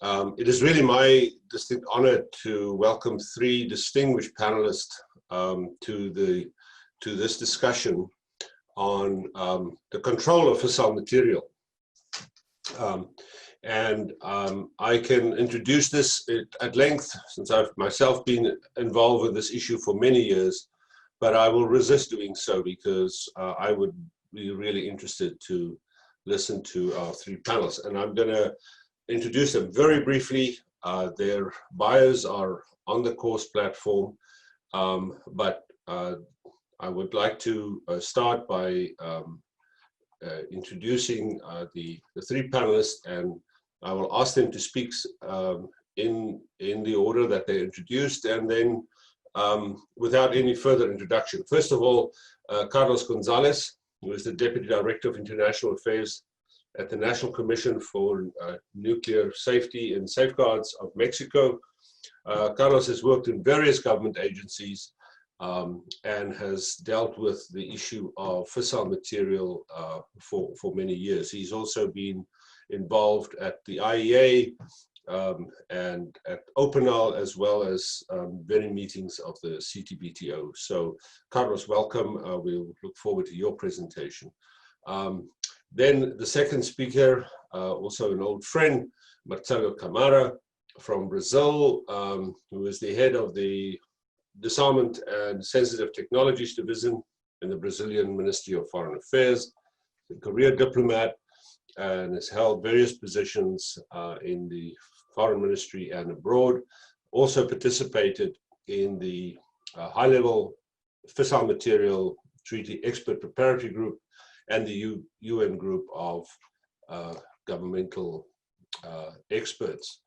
It is really my distinct honor to welcome three distinguished panelists to this discussion on the control of fissile material. I can introduce this at length since I've myself been involved with this issue for many years, but I will resist doing so because I would be really interested to listen to our three panelists. And I'm going to introduce them very briefly. Their bios are on the course platform, but I would like to start by introducing the three panelists, and I will ask them to speak in the order that they introduced, and then without any further introduction. First of all, Carlos González, who is the Deputy Director of International Affairs at the National Commission for Nuclear Safety and Safeguards of Mexico. Carlos has worked in various government agencies and has dealt with the issue of fissile material for many years. He's also been involved at the IEA and at OpenAL, as well as many meetings of the CTBTO. So, Carlos, welcome. We'll look forward to your presentation. Then the second speaker, also an old friend, Marcelo from Brazil, who is the head of the Disarmament and Sensitive Technologies Division in the Brazilian Ministry of Foreign Affairs, a career diplomat, and has held various positions in the Foreign Ministry and abroad. Also participated in the high-level fissile material treaty expert preparatory group and the UN group of governmental experts.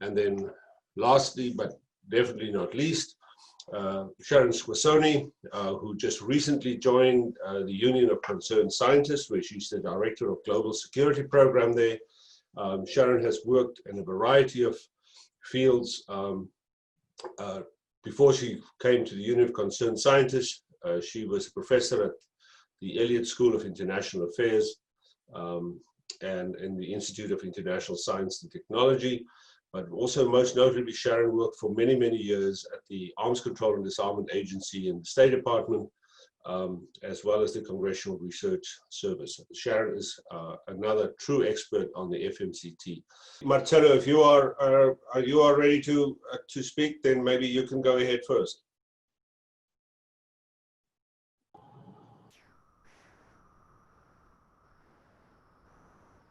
And then lastly, but definitely not least, Sharon Squassoni, who just recently joined the Union of Concerned Scientists, where she's the Director of Global Security Program there. Sharon has worked in a variety of fields. Before she came to the Union of Concerned Scientists, she was a professor at the Elliott School of International Affairs and in the Institute of International Science and Technology. But also, most notably, Sharon worked for many, many years at the Arms Control and Disarmament Agency in the State Department, as well as the Congressional Research Service. Sharon is another true expert on the FMCT. Marcelo, if you are ready to speak, then maybe you can go ahead first.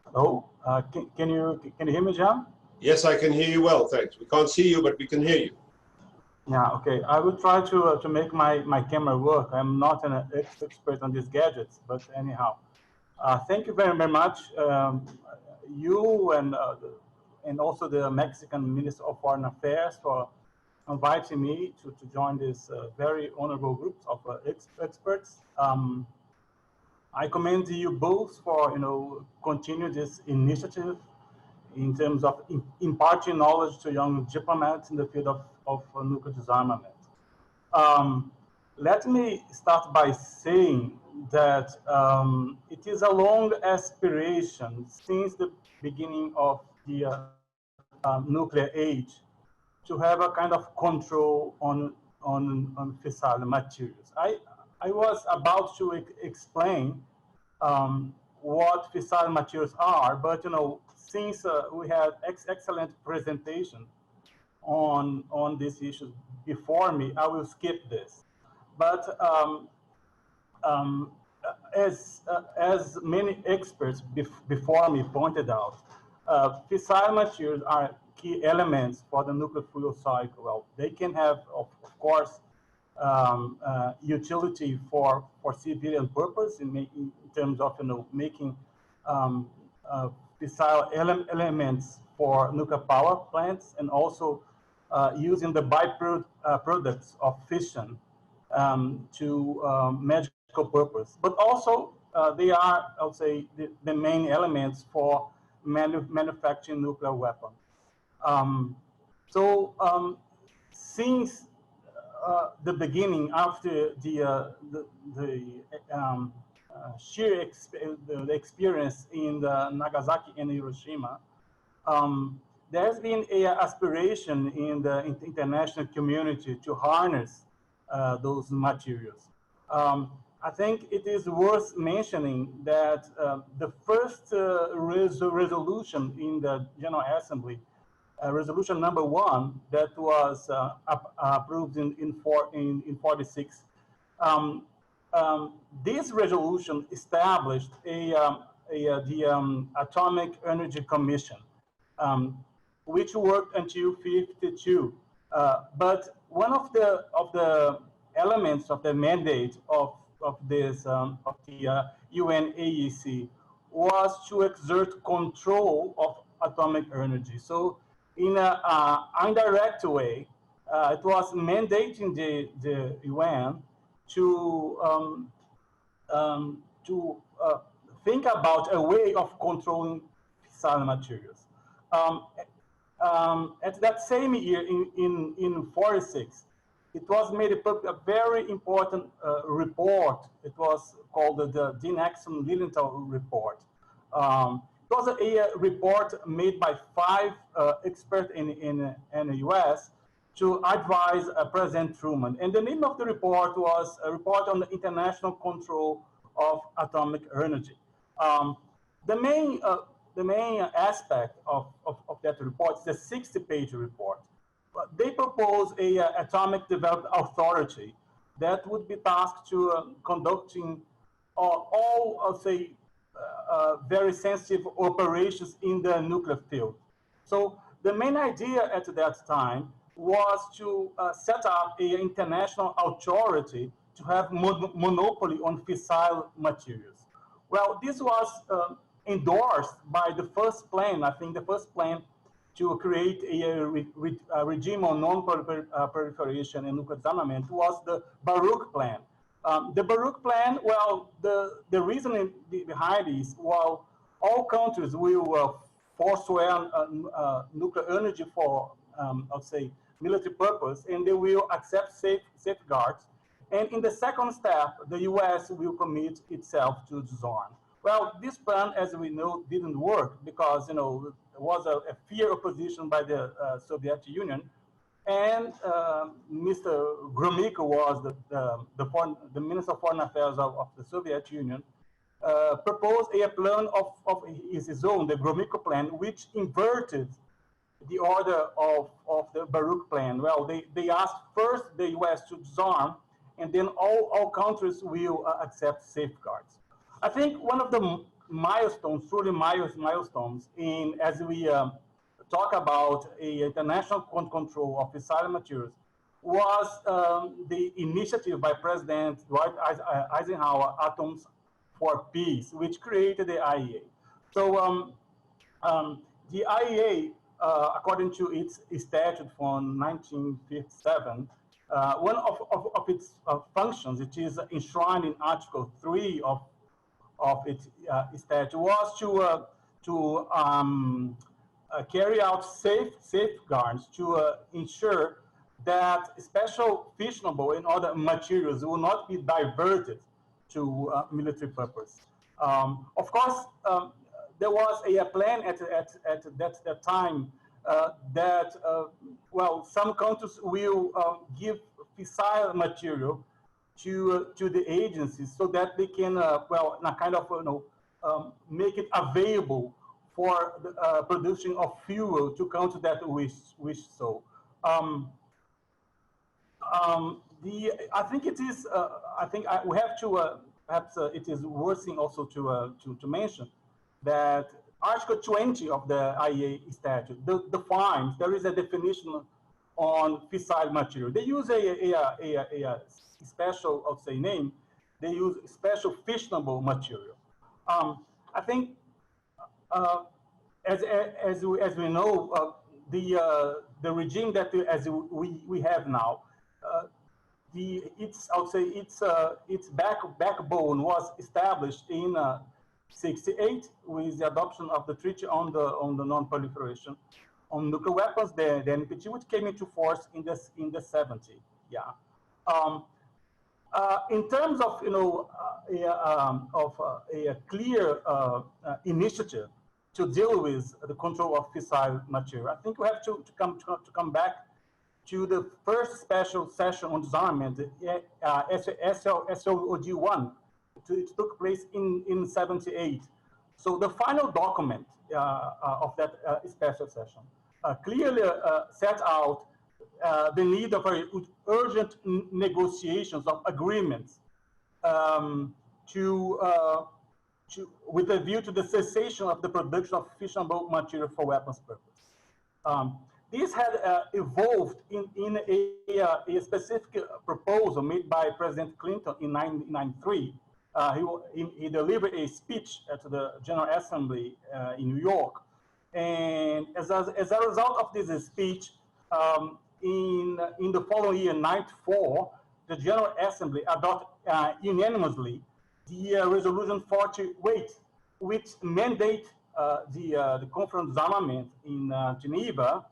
Hello, can you hear me, João? Yes, I can hear you well, thanks. We can't see you, but we can hear you. Yeah, okay. I will try to make my camera work. I'm not an expert on these gadgets, but anyhow. Thank you very, very much. You and also the Mexican Minister of Foreign Affairs for inviting me to join this very honorable group of experts. I commend you both for continue this initiative in terms of imparting knowledge to young diplomats in the field of nuclear disarmament. Let me start by saying that it is a long aspiration since the beginning of the nuclear age to have a kind of control on fissile materials. I was about to explain what fissile materials are, but since we had excellent presentation on these issues before me, I will skip this. But as many experts before me pointed out, fissile materials are key elements for the nuclear fuel cycle. Well, they can have, of course, utility for civilian purpose in terms of making fissile elements for nuclear power plants, and also using the byproducts of fission to medical purpose. But also they are, I would say, the main elements for manufacturing nuclear weapons. Since the beginning, after the experience in the Nagasaki and Hiroshima, there's been an aspiration in the international community to harness those materials. I think it is worth mentioning that the first resolution in the General Assembly, resolution number 1, that was approved in 46. This resolution established the Atomic Energy Commission, which worked until 52. But one of the elements of the mandate of this of the UNAEC was to exert control of atomic energy. So in an indirect way, it was mandating the UN to think about a way of controlling fissile materials. At that same year, in 46, it was made a very important report. It was called the Nixon-Lilienthal report. It was a report made by 5 experts in the US to advise President Truman. And the name of the report was a report on the international control of atomic energy. The main aspect of that report is a 60-page report. They propose a atomic development authority that would be tasked to conducting all, I'll say, very sensitive operations in the nuclear field. So the main idea at that time was to set up an international authority to have monopoly on fissile materials. Well, this was endorsed by the first plan, I think the first plan to create a regime on non-proliferation and nuclear disarmament was the Baruch Plan. The Baruch Plan, well, the reasoning behind this, well, all countries will forswear nuclear energy for, I'll say, military purpose, and they will accept safeguards. And in the second step, the US will commit itself to disarm. Well, this plan, as we know, didn't work because, there was a fierce opposition by the Soviet Union, and Mr. Gromyko was the Minister of Foreign Affairs of the Soviet Union, proposed a plan of his own, the Gromyko Plan, which inverted the order of the Baruch Plan. Well, they asked first the US to disarm, and then all countries will accept safeguards. I think one of the milestones, truly milestones, as we talk about international control of fissile materials, was the initiative by President Dwight Eisenhower, Atoms for Peace, which created the IAEA. So the IAEA, according to its statute from 1957, one of its functions, it is enshrined in Article 3 of its statute, was to carry out safeguards to ensure that special fissionable and other materials will not be diverted to military purpose. Of course, there was a plan at that time that, well, some countries will give fissile material to the agencies so that they can, well, kind of, make it available for the production of fuel to countries that wish so. I think it is. We have to. Perhaps it is worth also to mention that Article 20 of the IAEA statute defines. There is a definition on fissile material. They use a special, I'll say, name. They use special fissionable material. I think, as we know, the regime that we have now, its backbone was established in 68 with the adoption of the Treaty on the Non-Proliferation on Nuclear Weapons, the NPT, which came into force in the 70s. Yeah. In terms of a clear initiative to deal with the control of fissile material. I think we have to come back to the first special session on disarmament, SOD1. It took place in 78. So the final document of that special session clearly set out the need of urgent negotiations of agreements with a view to the cessation of the production of fissionable material for weapons purpose. This had evolved in a specific proposal made by President Clinton in 1993. He delivered a speech at the General Assembly in New York. And as a result of this speech, in the following year, 94, the General Assembly adopted unanimously the Resolution 48, which mandate the Conference Disarmament in Geneva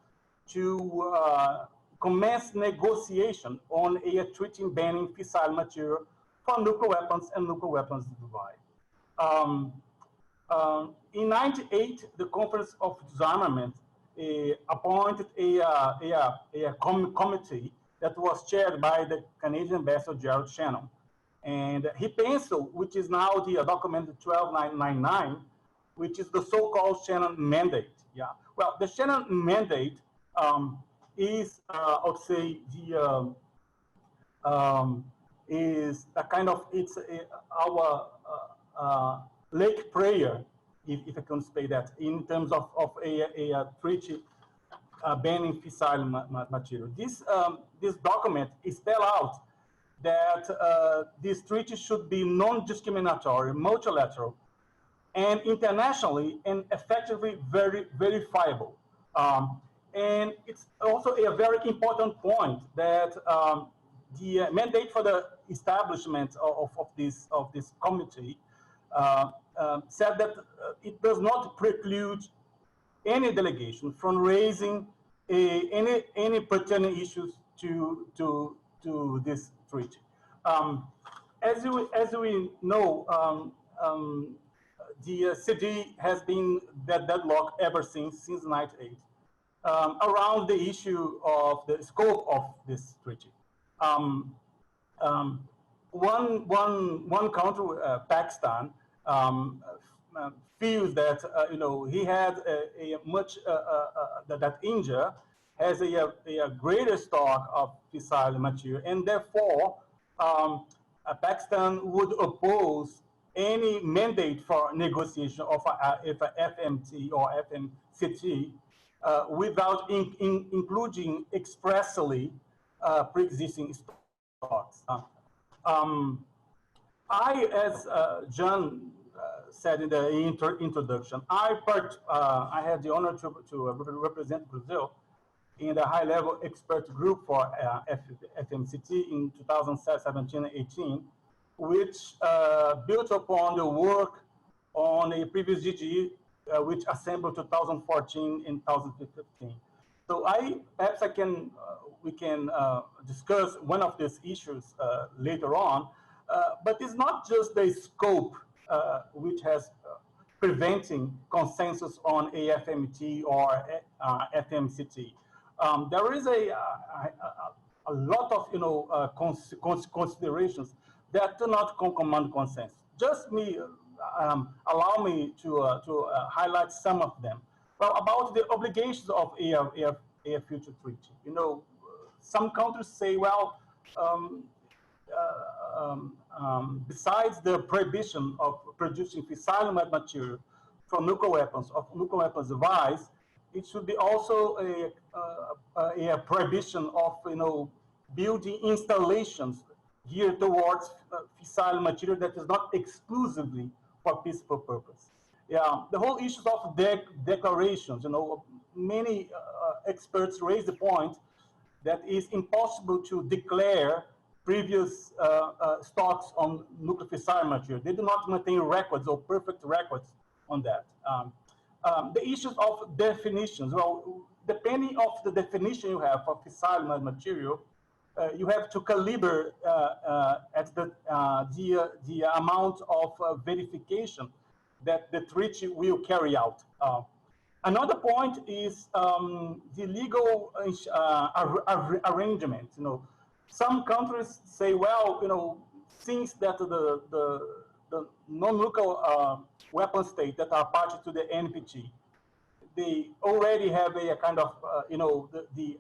to commence negotiation on a treaty banning fissile material for nuclear weapons and nuclear weapons device. In 98, the Conference of Disarmament appointed a committee that was chaired by the Canadian Ambassador Sharon. And he penciled, which is now the document 12999, which is the so-called Sharon Mandate. Yeah. Well, the Sharon Mandate is, I would say, is a kind of, it's our lake prayer, if I can say that, in terms of a treaty banning fissile material. This document is spelled out that this treaty should be non-discriminatory, multilateral, and internationally and effectively verifiable. And it's also a very important point that the mandate for the establishment of this committee said that it does not preclude any delegation from raising any pertinent issues to this treaty. As we know, the CD has been deadlocked ever since 98 around the issue of the scope of this treaty. One country, Pakistan, feels that he had a much that India has a greater stock of fissile material, and therefore Pakistan would oppose any mandate for negotiation of a FMT or FMCT without including expressly pre-existing stocks. As John said in the introduction, I had the honor to represent Brazil in the high-level expert group for FMCT in 2017 and 18, which built upon the work on a previous GGE, which assembled 2014 and 2015. So perhaps we can discuss one of these issues later on, but it's not just the scope which has preventing consensus on AFMT or FMCT. There is a lot of considerations that do not command consensus. Just allow me to highlight some of them. Well, about the obligations of a future treaty. Some countries say, well, besides the prohibition of producing fissile material from nuclear weapons device, it should be also a prohibition of building installations geared towards fissile material that is not exclusively for peaceful purpose. Yeah, the whole issue of declarations. Many experts raise the point that it's impossible to declare previous stocks on nuclear fissile material. They do not maintain records or perfect records on that. The issues of definitions. Well, depending on the definition you have for fissile material, you have to calibrate at the amount of verification that the treaty will carry out. Another point is the legal arrangement. You know, some countries say, well, you know, since that the non-nuclear weapon states that are party to the NPT, they already have a kind of, you know, the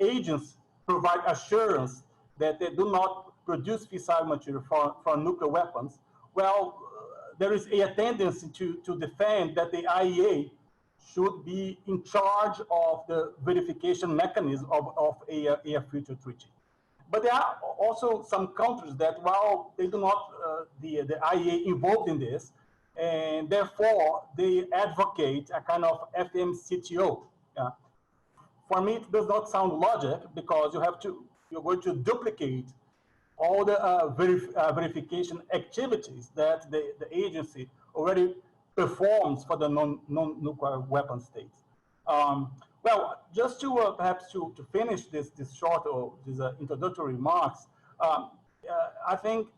agents provide assurance that they do not produce fissile material for nuclear weapons. Well, there is a tendency to defend that the IAEA should be in charge of the verification mechanism of a future treaty. But there are also some countries that, while they do not, the IAEA involved in this, and therefore they advocate a kind of FMCTO. For me, it does not sound logic, because you're going to duplicate all the verification activities that the agency already performs for the non-nuclear weapon states. Well, just to perhaps to finish this short or these introductory remarks, I think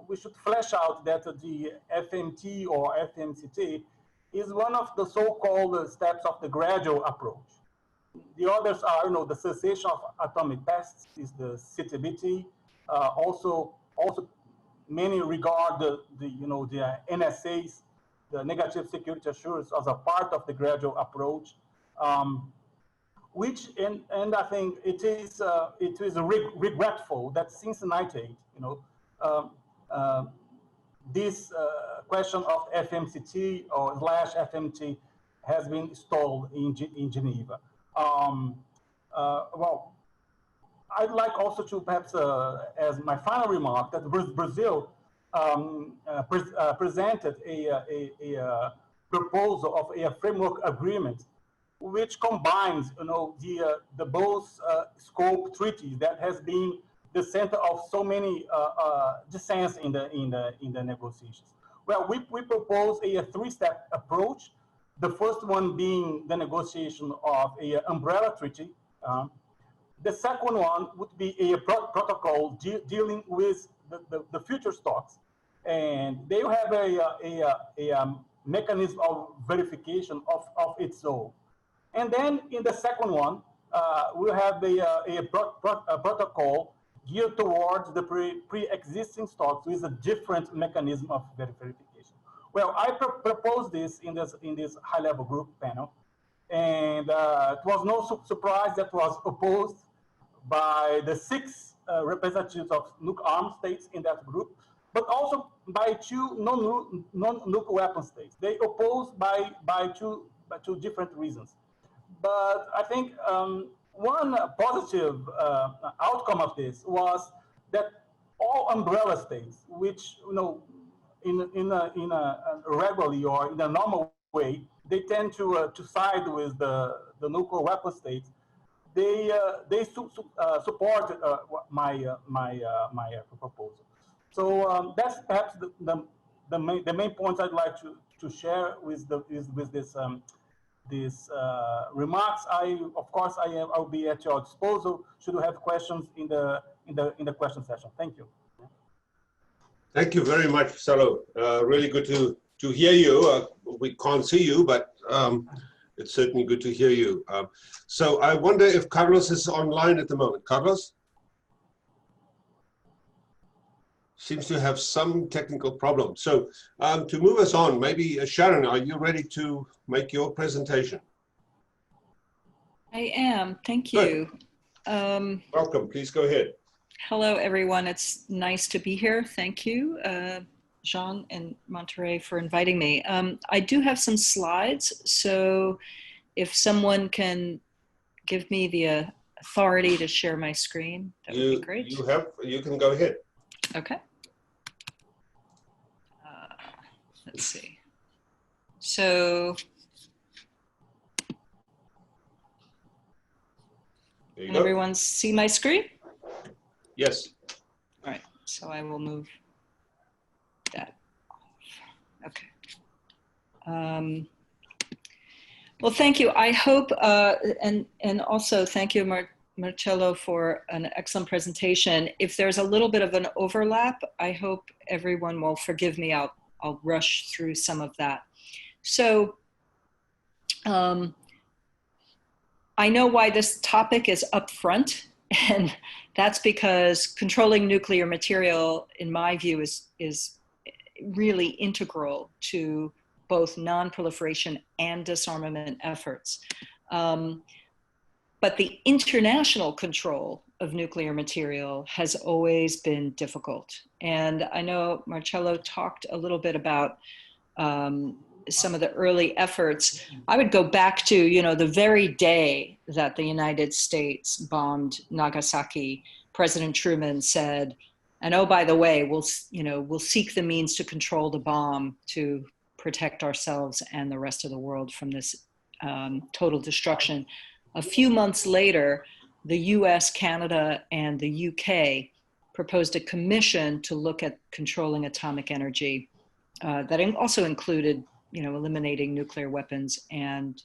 we should flesh out that the FMT or FMCT is one of the so-called steps of the gradual approach. The others are, you know, the cessation of atomic tests is the CTBT. Also many regard the you know, the NSAs, the negative security assurance, as a part of the gradual approach, which and I think it is regretful that since 1998, you know, this question of FMCT or / FMT has been stalled in Geneva. Well, I'd like also to perhaps, as my final remark, that Brazil presented a proposal of a framework agreement, which combines, you know, the both scope treaties that has been the center of so many dissents in the negotiations. Well, we propose a three-step approach. The first one being the negotiation of an umbrella treaty. The second one would be a protocol dealing with the future stocks, and they have a mechanism of verification of its own. And then in the second one, we'll have a protocol geared towards the pre-existing stocks with a different mechanism of verification. Well, I proposed this in this high-level group panel, and it was no surprise that was opposed by the 6 representatives of nuclear-armed states in that group, but also by 2 non-nuclear weapon states. They opposed by two different reasons. But I think one positive outcome of this was that all umbrella states, which, you know, in a regularly or in a normal way, they tend to side with the nuclear weapon states. They support my proposal. So that's perhaps the main points I'd like to share with these remarks. Of course, I'll be at your disposal should you have questions in the question session. Thank you. Thank you very much, Marcelo. Really good to hear you. We can't see you, but it's certainly good to hear you. So I wonder if Carlos is online at the moment. Carlos? Seems to have some technical problem. So to move us on, maybe Sharon, are you ready to make your presentation? I am, thank you. Welcome, please go ahead. Hello, everyone. It's nice to be here. Thank you, João and Monterey, for inviting me. I do have some slides, so if someone can give me the authority to share my screen, that would be great. You can go ahead. Okay. Let's see. So, can everyone see my screen? Yes. All right, so I will move that off. Okay. Well, thank you. I hope, and also thank you, Marcelo, for an excellent presentation. If there's a little bit of an overlap, I hope everyone will forgive me. I'll rush through some of that. So I know why this topic is up front, and that's because controlling nuclear material, in my view, is really integral to both non-proliferation and disarmament efforts. But the international control of nuclear material has always been difficult. And I know Marcelo talked a little bit about some of the early efforts. I would go back to, you know, the very day that the United States bombed Nagasaki, President Truman said, and oh, by the way, we'll seek the means to control the bomb to protect ourselves and the rest of the world from this total destruction. A few months later, the US, Canada, and the UK proposed a commission to look at controlling atomic energy that also included, you know, eliminating nuclear weapons and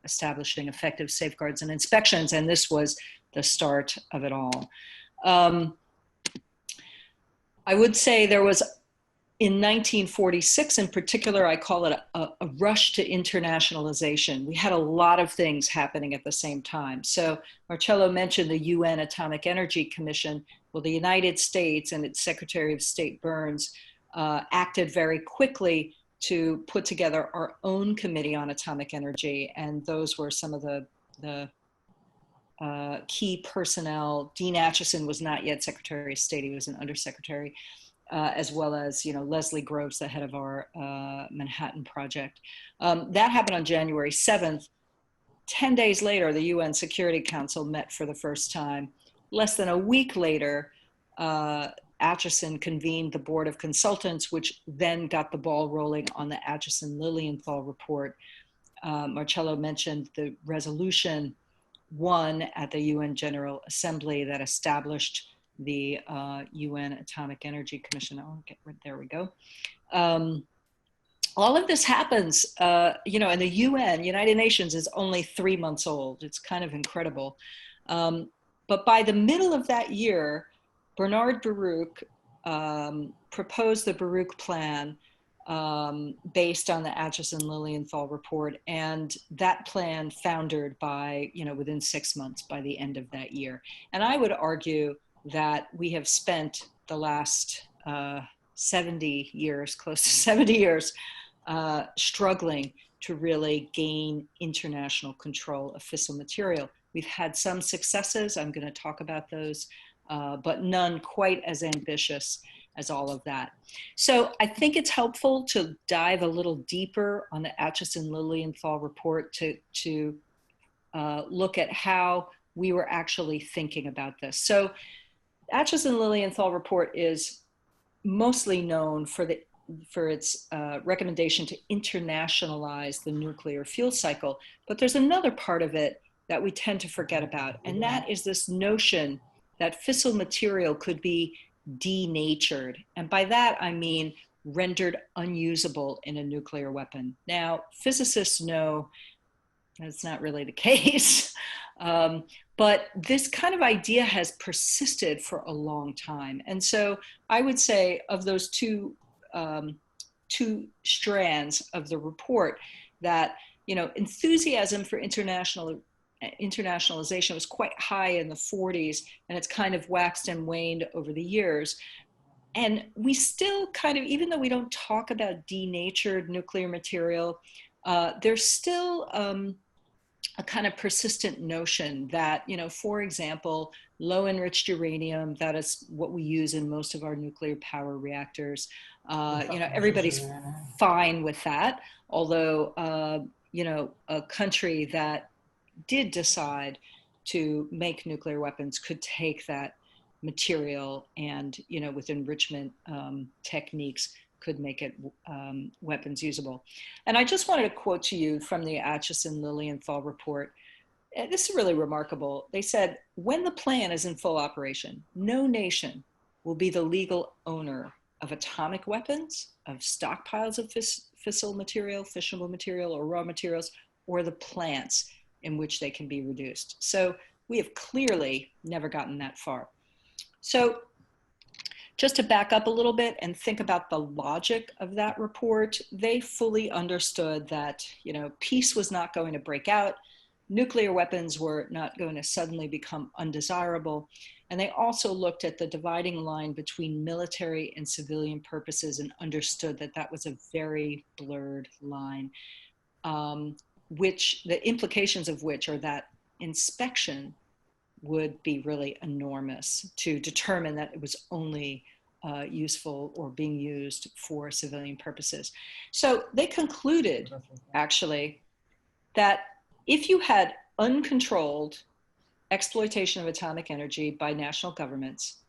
establishing effective safeguards and inspections. And this was the start of it all. I would say there was, in 1946 in particular, I call it a rush to internationalization. We had a lot of things happening at the same time. So Marcelo mentioned the UN Atomic Energy Commission. Well, the United States and its Secretary of State Burns acted very quickly to put together our own Committee on Atomic Energy. And those were some of the key personnel. Dean Acheson was not yet Secretary of State, he was an undersecretary. As well as, you know, Leslie Groves, the head of our Manhattan project. That happened on January 7th. 10 days later, the UN Security Council met for the first time. Less than a week later, Acheson convened the Board of Consultants, which then got the ball rolling on the Acheson-Lilienthal report. Marcelo mentioned the resolution 1 at the UN General Assembly that established the UN Atomic Energy Commission. Oh, there we go. All of this happens, you know, and the UN, United Nations, is only 3 months old. It's kind of incredible. But by the middle of that year, Bernard Baruch proposed the Baruch Plan based on the Acheson-Lilienthal report. And that plan foundered by, you know, within 6 months by the end of that year. And I would argue that we have spent the last 70 years, close to 70 years, struggling to really gain international control of fissile material. We've had some successes, I'm going to talk about those, but none quite as ambitious as all of that. So I think it's helpful to dive a little deeper on the Acheson-Lilienthal report to look at how we were actually thinking about this. So Acheson-Lilienthal report is mostly known for its recommendation to internationalize the nuclear fuel cycle, but there's another part of it that we tend to forget about, and that is this notion that fissile material could be denatured. And by that, I mean rendered unusable in a nuclear weapon. Now, physicists know that's not really the case. But this kind of idea has persisted for a long time. And so I would say of those two strands of the report that, you know, enthusiasm for internationalization was quite high in the 40s, and it's kind of waxed and waned over the years. And we still kind of, even though we don't talk about denatured nuclear material, there's still a kind of persistent notion that, you know, for example, low enriched uranium, that is what we use in most of our nuclear power reactors. You know, everybody's fine with that. Although, you know, a country that did decide to make nuclear weapons could take that material and, you know, with enrichment techniques, could make it weapons usable. And I just wanted to quote to you from the Acheson-Lilienthal report. This is really remarkable. They said, when the plan is in full operation, no nation will be the legal owner of atomic weapons, of stockpiles of fissile material, or raw materials, or the plants in which they can be reduced. So we have clearly never gotten that far. So just to back up a little bit and think about the logic of that report, they fully understood that, you know, peace was not going to break out. Nuclear weapons were not going to suddenly become undesirable. And they also looked at the dividing line between military and civilian purposes and understood that that was a very blurred line, which the implications of which are that inspection would be really enormous to determine that it was only useful or being used for civilian purposes. So they concluded, actually, that if you had uncontrolled exploitation of atomic energy by national governments,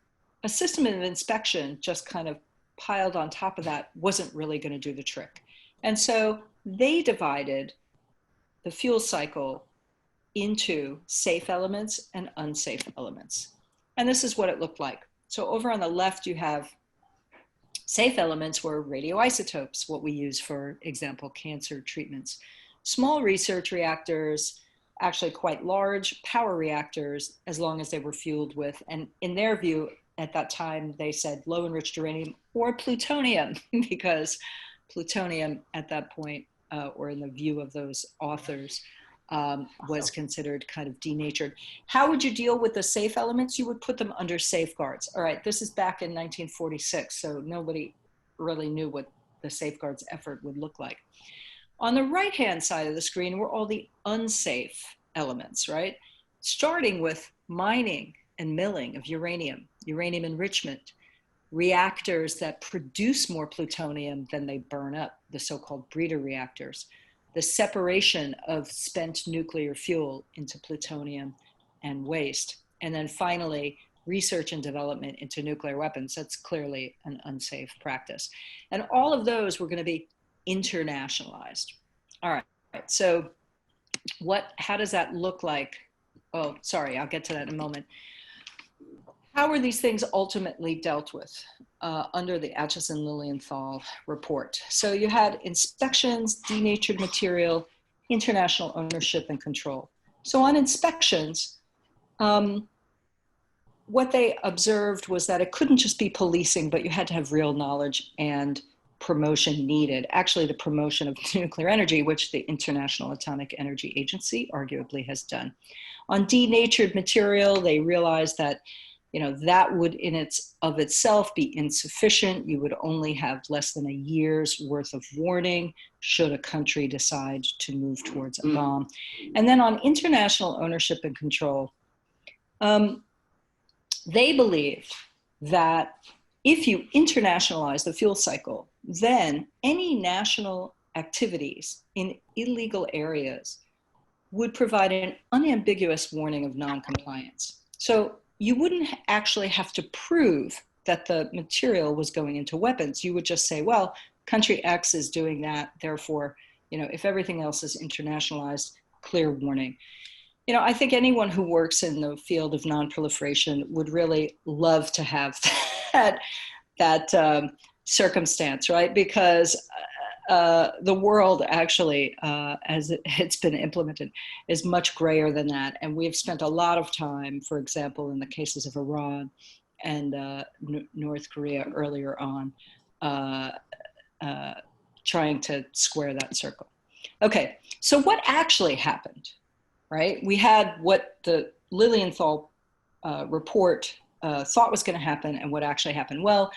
a system of inspection just kind of piled on top of that wasn't really going to do the trick. And so they divided the fuel cycle into safe elements and unsafe elements. And this is what it looked like. So over on the left, you have safe elements were radioisotopes, what we use, for example, cancer treatments. Small research reactors, actually quite large power reactors, as long as they were fueled with, and in their view at that time, they said low enriched uranium or plutonium, because plutonium at that point, or in the view of those authors, was considered kind of denatured. How would you deal with the safe elements? You would put them under safeguards. All right, this is back in 1946, so nobody really knew what the safeguards effort would look like. On the right-hand side of the screen were all the unsafe elements, right? Starting with mining and milling of uranium, uranium enrichment, reactors that produce more plutonium than they burn up, the so-called breeder reactors, the separation of spent nuclear fuel into plutonium and waste, and then finally, research and development into nuclear weapons. That's clearly an unsafe practice. And all of those were going to be internationalized. All right, so how does that look like? Oh, sorry, I'll get to that in a moment. How were these things ultimately dealt with under the Acheson-Lilienthal report? So you had inspections, denatured material, international ownership and control. So on inspections, what they observed was that it couldn't just be policing, but you had to have real knowledge and promotion needed. Actually, the promotion of nuclear energy, which the International Atomic Energy Agency arguably has done. On denatured material, they realized that, you know, that would in itself be insufficient. You would only have less than a year's worth of warning should a country decide to move towards a bomb. And then on international ownership and control, they believed that if you internationalize the fuel cycle, then any national activities in illegal areas would provide an unambiguous warning of non-compliance. So you wouldn't actually have to prove that the material was going into weapons. You would just say, well, country X is doing that, therefore, you know, if everything else is internationalized, clear warning. You know, I think anyone who works in the field of non-proliferation would really love to have that circumstance, right? Because the world actually, as it's been implemented, is much grayer than that. And we've spent a lot of time, for example, in the cases of Iran and North Korea earlier on, trying to square that circle. Okay, so what actually happened, right? We had what the Lilienthal report thought was going to happen and what actually happened. Well,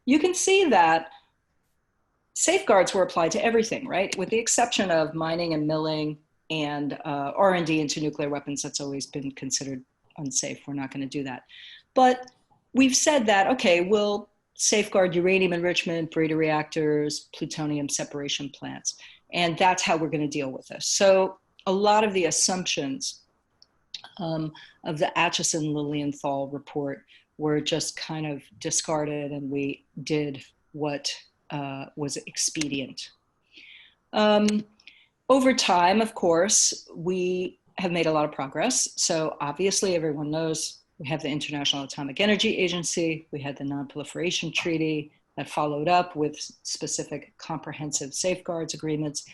you can see that safeguards were applied to everything, right? With the exception of mining and milling and R&D into nuclear weapons. That's always been considered unsafe. We're not going to do that. But we've said that, okay, we'll safeguard uranium enrichment, breeder reactors, plutonium separation plants. And that's how we're going to deal with this. So a lot of the assumptions of the Acheson-Lilienthal report were just kind of discarded, and we did what was expedient. Over time, of course, we have made a lot of progress. So obviously everyone knows we have the International Atomic Energy Agency, we had the Non-Proliferation Treaty that followed up with specific comprehensive safeguards agreements.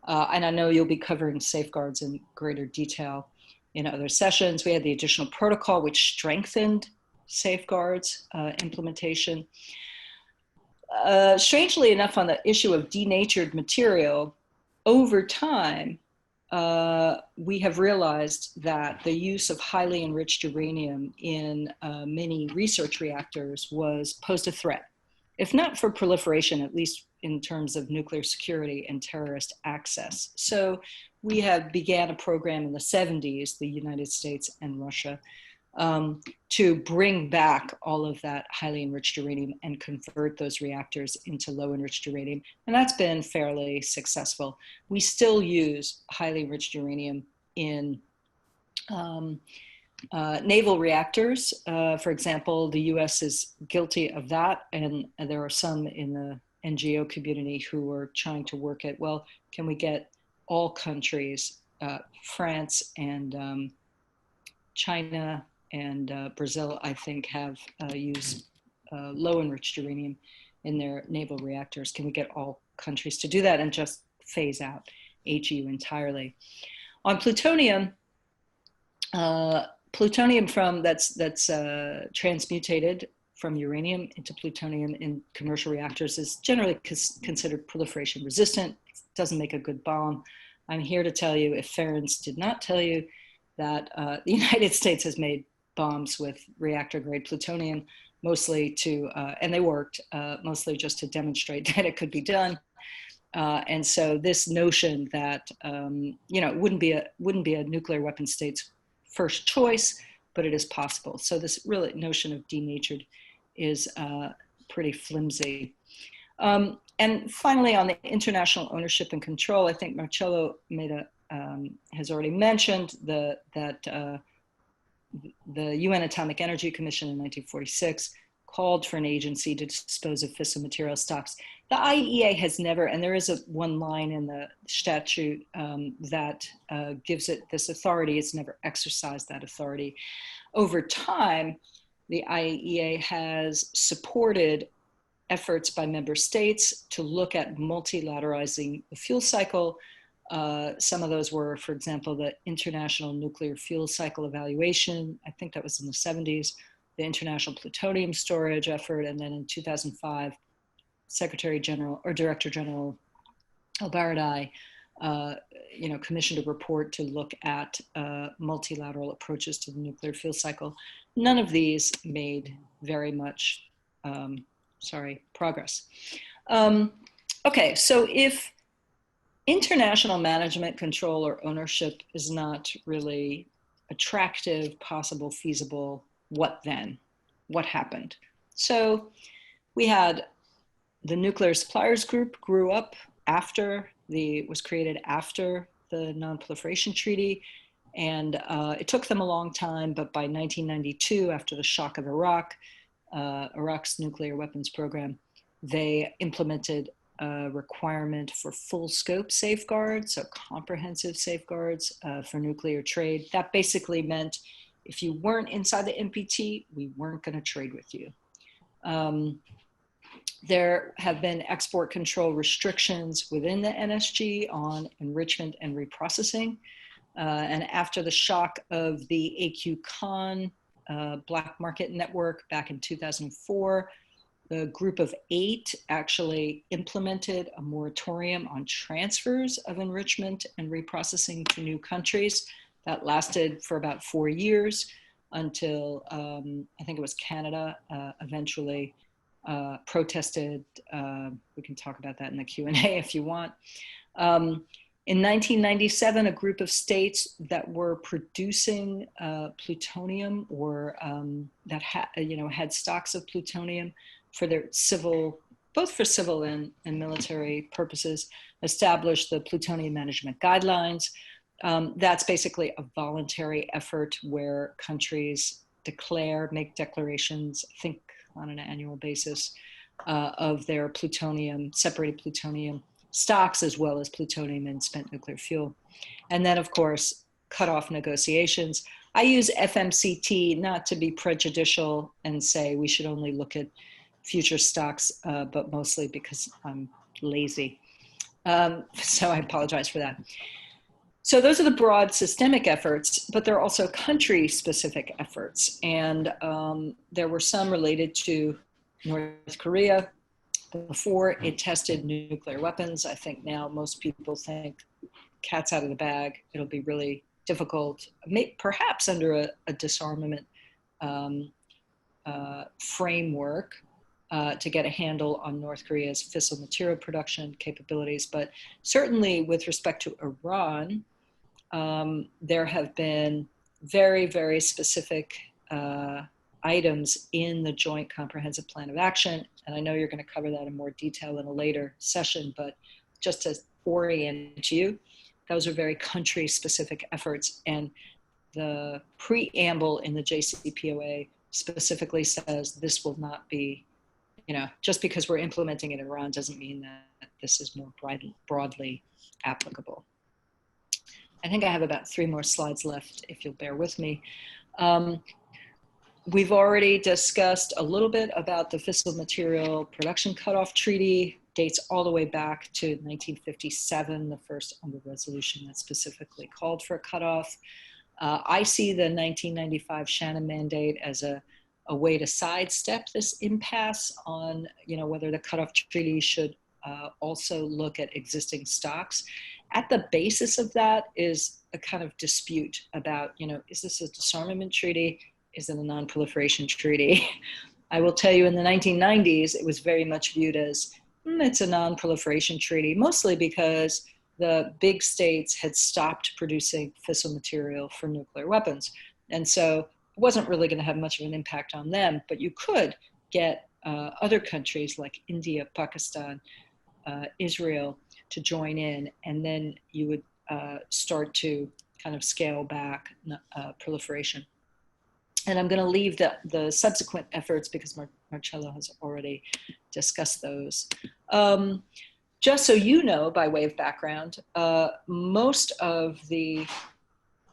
And I know you'll be covering safeguards in greater detail in other sessions. We had the additional protocol, which strengthened safeguards implementation. Strangely enough, on the issue of denatured material, over time, we have realized that the use of highly enriched uranium in many research reactors posed a threat, if not for proliferation, at least in terms of nuclear security and terrorist access. So we have began a program in the 70s, the United States and Russia, to bring back all of that highly enriched uranium and convert those reactors into low enriched uranium. And that's been fairly successful. We still use highly enriched uranium in naval reactors. For example, the US is guilty of that. And there are some in the NGO community who are trying to work at, well, can we get all countries, France and China, and Brazil, I think, have used low enriched uranium in their naval reactors. Can we get all countries to do that and just phase out HEU entirely? On plutonium, plutonium that's transmutated from uranium into plutonium in commercial reactors is generally considered proliferation resistant. It doesn't make a good bomb. I'm here to tell you, if Ferenc did not tell you, that the United States has made bombs with reactor grade plutonium, mostly to, and they worked, mostly just to demonstrate that it could be done. And so this notion that, it wouldn't be a nuclear weapon state's first choice, but it is possible. So this really notion of denatured is pretty flimsy. And finally, on the international ownership and control, I think Marcelo has already mentioned that the UN Atomic Energy Commission in 1946 called for an agency to dispose of fissile material stocks. The IAEA has never, and there is one line in the statute that gives it this authority. It's never exercised that authority. Over time, the IAEA has supported efforts by member states to look at multilateralizing the fuel cycle. Some of those were, for example, the International Nuclear Fuel Cycle Evaluation. I think that was in the 70s, the International Plutonium Storage effort. And then in 2005, Secretary General or Director General Al-Baradei, commissioned a report to look at multilateral approaches to the nuclear fuel cycle. None of these made very much, progress. Okay, so if international management, control, or ownership is not really attractive, possible, feasible, what then? What happened? So we had the Nuclear Suppliers Group was created after the Non-Proliferation Treaty, and it took them a long time, but by 1992, after the shock of Iraq's nuclear weapons program, they implemented a requirement for full scope safeguards, so comprehensive safeguards for nuclear trade. That basically meant if you weren't inside the NPT, we weren't going to trade with you. There have been export control restrictions within the NSG on enrichment and reprocessing. And after the shock of the AQ-Con black market network back in 2004, the group of 8 actually implemented a moratorium on transfers of enrichment and reprocessing to new countries. That lasted for about 4 years until I think it was Canada eventually protested. We can talk about that in the Q&A if you want. In 1997, a group of states that were producing plutonium or that had stocks of plutonium for their both for civil and military purposes, established the Plutonium Management Guidelines. That's basically a voluntary effort where countries make declarations, I think on an annual basis, of their separated plutonium stocks, as well as plutonium and spent nuclear fuel. And then, of course, cutoff negotiations. I use FMCT not to be prejudicial and say we should only look at future stocks, but mostly because I'm lazy. So I apologize for that. So those are the broad systemic efforts, but there are also country-specific efforts. And there were some related to North Korea before it tested nuclear weapons. I think now most people think cat's out of the bag. It'll be really difficult, perhaps under a disarmament framework to get a handle on North Korea's fissile material production capabilities. But certainly with respect to Iran, there have been very, very specific items in the Joint Comprehensive Plan of Action. And I know you're going to cover that in more detail in a later session, but just to orient you, those are very country-specific efforts. And the preamble in the JCPOA specifically says this will not be, just because we're implementing it in Iran doesn't mean that this is more broadly applicable. I think I have about 3 more slides left, if you'll bear with me. We've already discussed a little bit about the Fissile Material Production Cutoff Treaty, dates all the way back to 1957, the first UNRWA resolution that specifically called for a cutoff. I see the 1995 Shannon Mandate as a way to sidestep this impasse on whether the cutoff treaty should also look at existing stocks. At the basis of that is a kind of dispute about, is this a disarmament treaty? Is it a non-proliferation treaty? I will tell you in the 1990s, it was very much viewed as, it's a non-proliferation treaty, mostly because the big states had stopped producing fissile material for nuclear weapons. And so it wasn't really going to have much of an impact on them, but you could get other countries like India, Pakistan, Israel to join in, and then you would start to kind of scale back proliferation. And I'm going to leave the subsequent efforts because Marcelo has already discussed those. Just so you know, by way of background, most of the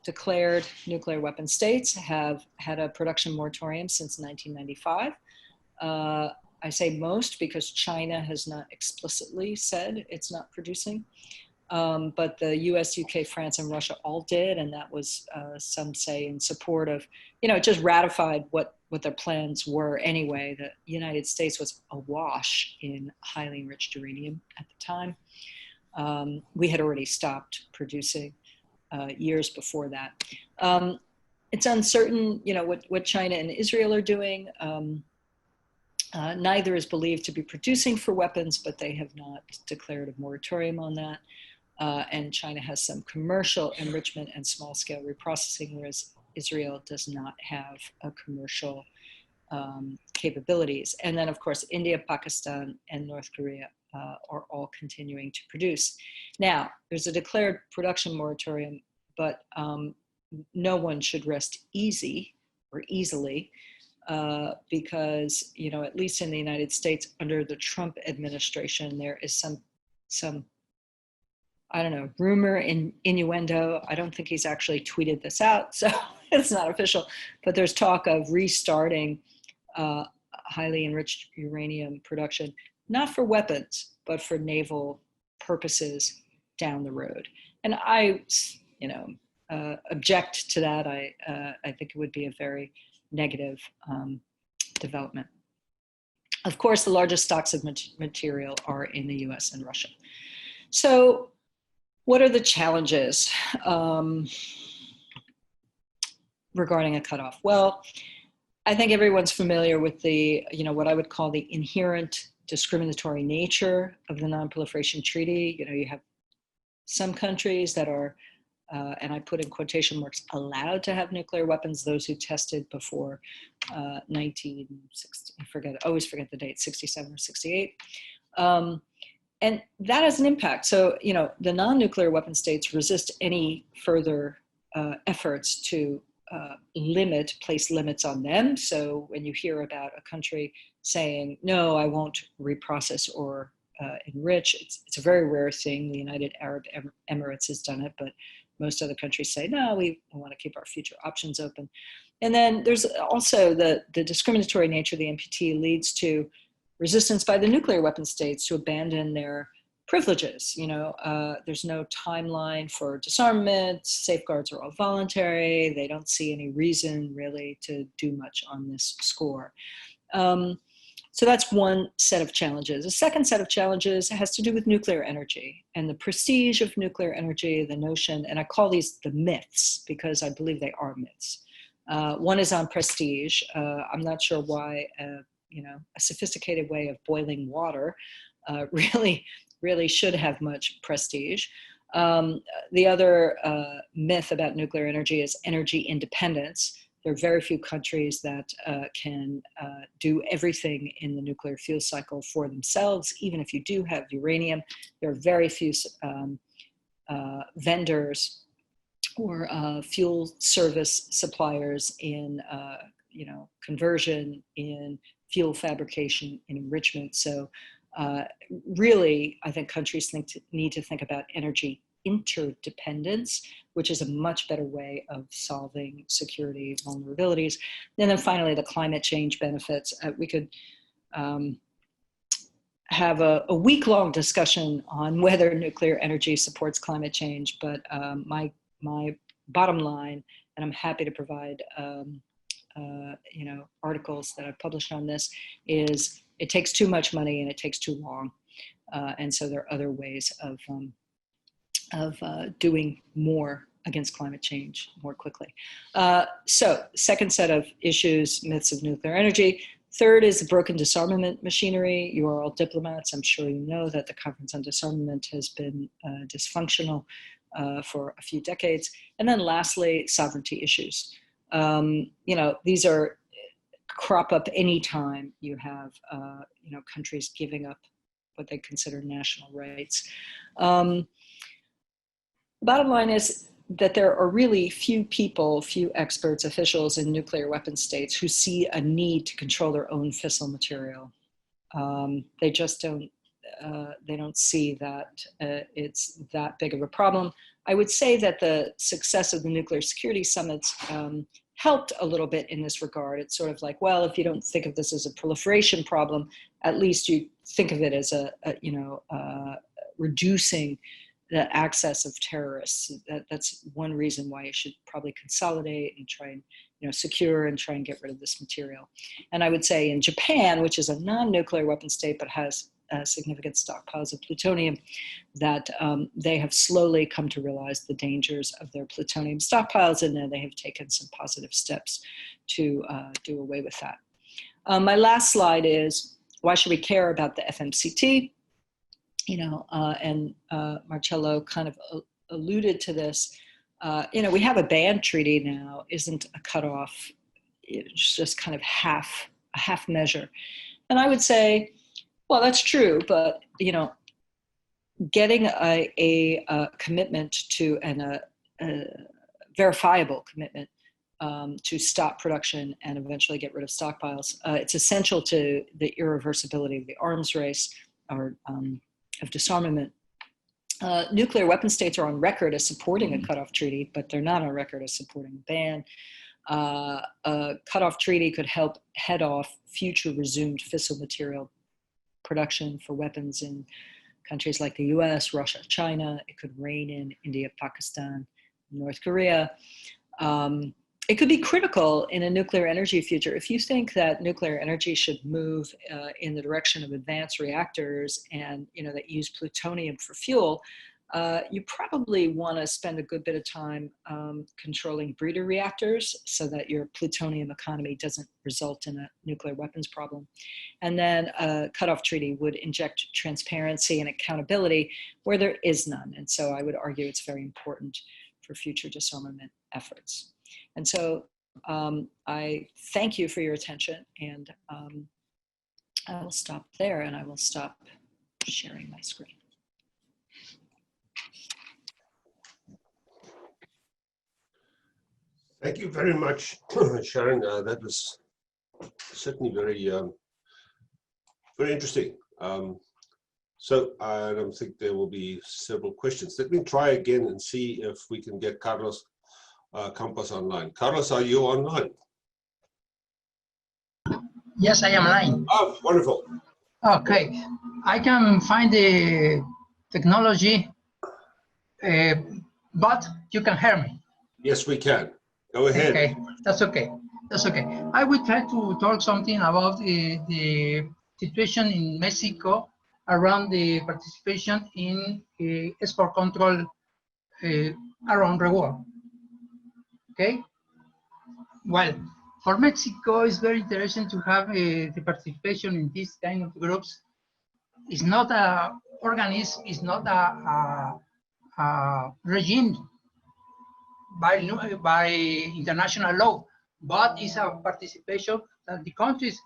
declared nuclear weapon states have had a production moratorium since 1995. I say most because China has not explicitly said it's not producing. But the US, UK, France, and Russia all did, and that was, some say, in support of, it just ratified what their plans were anyway. The United States was awash in highly enriched uranium at the time. We had already stopped producing years before that. It's uncertain, what China and Israel are doing. Neither is believed to be producing for weapons, but they have not declared a moratorium on that. And China has some commercial enrichment and small-scale reprocessing, whereas Israel does not have a commercial capabilities. And then, of course, India, Pakistan, and North Korea are all continuing to produce. Now, there's a declared production moratorium, but no one should rest easy or easily because, at least in the United States, under the Trump administration, there is some I don't know, rumor and innuendo. I don't think he's actually tweeted this out, so it's not official, but there's talk of restarting highly enriched uranium production, not for weapons, but for naval purposes down the road. And I, object to that. I think it would be a very negative development. Of course, the largest stocks of material are in the US and Russia. So what are the challenges regarding a cutoff? Well, I think everyone's familiar with the, what I would call the inherent discriminatory nature of the Non-Proliferation Treaty. You have some countries that are, and I put in quotation marks, allowed to have nuclear weapons, those who tested before 1960, I always forget the date, 67 or 68. And that has an impact. So, the non-nuclear weapon states resist any further efforts to place limits on them. So when you hear about a country saying, no, I won't reprocess or enrich, it's a very rare thing. The United Arab Emirates has done it, but most other countries say, no, we want to keep our future options open. And then there's also the discriminatory nature of the NPT leads to resistance by the nuclear weapon states to abandon their privileges. You know, there's no timeline for disarmament. Safeguards are all voluntary. They don't see any reason really to do much on this score. So that's one set of challenges. The second set of challenges has to do with nuclear energy and the prestige of nuclear energy, the notion, and I call these the myths because I believe they are myths. One is on prestige. I'm not sure why, you know, a sophisticated way of boiling water really should have much prestige. The other myth about nuclear energy is energy independence. There are very few countries that can do everything in the nuclear fuel cycle for themselves. Even if you do have uranium, there are very few vendors or fuel service suppliers in you know, conversion, in fuel fabrication, in enrichment. So really, I think countries need to think about energy interdependence, which is a much better way of solving security vulnerabilities. And then finally, the climate change benefits. We could have a week-long discussion on whether nuclear energy supports climate change, but my bottom line, and I'm happy to provide you know, articles that I've published on this, is it takes too much money and it takes too long. And so there are other ways of doing more against climate change more quickly. So second set of issues, myths of nuclear energy. Third is the broken disarmament machinery. You are all diplomats. I'm sure you know that the Conference on Disarmament has been dysfunctional for a few decades. And then lastly, sovereignty issues. You know, these are crop up anytime you have you know, countries giving up what they consider national rights. The bottom line is that there are really few people, few experts, officials in nuclear weapons states who see a need to control their own fissile material. They just don't, they don't see that it's that big of a problem. I would say that the success of the nuclear security summits helped a little bit in this regard. It's sort of like, well, if you don't think of this as a proliferation problem, at least you think of it as you know, reducing the access of terrorists. That's one reason why you should probably consolidate and try and, you know, secure and try and get rid of this material. And I would say in Japan, which is a non-nuclear weapon state but has significant stockpiles of plutonium, that they have slowly come to realize the dangers of their plutonium stockpiles, and then they have taken some positive steps to do away with that. My last slide is, why should we care about the FMCT? You know, and Marcelo kind of alluded to this. You know, we have a ban treaty now, isn't a cutoff. It's just kind of a half measure. And I would say, well, that's true, but, you know, getting a commitment to, and a verifiable commitment to stop production and eventually get rid of stockpiles, it's essential to the irreversibility of the arms race, or of disarmament. Nuclear weapon states are on record as supporting a cutoff treaty, but they're not on record as supporting a ban. A cutoff treaty could help head off future resumed fissile material production for weapons in countries like the US, Russia, China. It could rein in India, Pakistan, North Korea. It could be critical in a nuclear energy future. If you think that nuclear energy should move in the direction of advanced reactors and, you know, that use plutonium for fuel, you probably want to spend a good bit of time controlling breeder reactors so that your plutonium economy doesn't result in a nuclear weapons problem. And then a cutoff treaty would inject transparency and accountability where there is none. And so I would argue it's very important for future disarmament efforts. And so I thank you for your attention, and I will stop there, and I will stop sharing my screen. Thank you very much, Sharon. That was certainly very, very interesting. So I don't think there will be several questions. Let me try again and see if we can get Carlos Campos online. Carlos, are you online? Yes, I am online. Oh, wonderful. Okay, I can find the technology, but you can hear me. Yes, we can. Go ahead. Okay, that's okay. That's okay. I will try to talk something about the situation in Mexico around the participation in export control around the world. Okay. Well, for Mexico, it's very interesting to have the participation in this kind of groups. It's not a organism, it's not a regime by international law, but it's a participation that the countries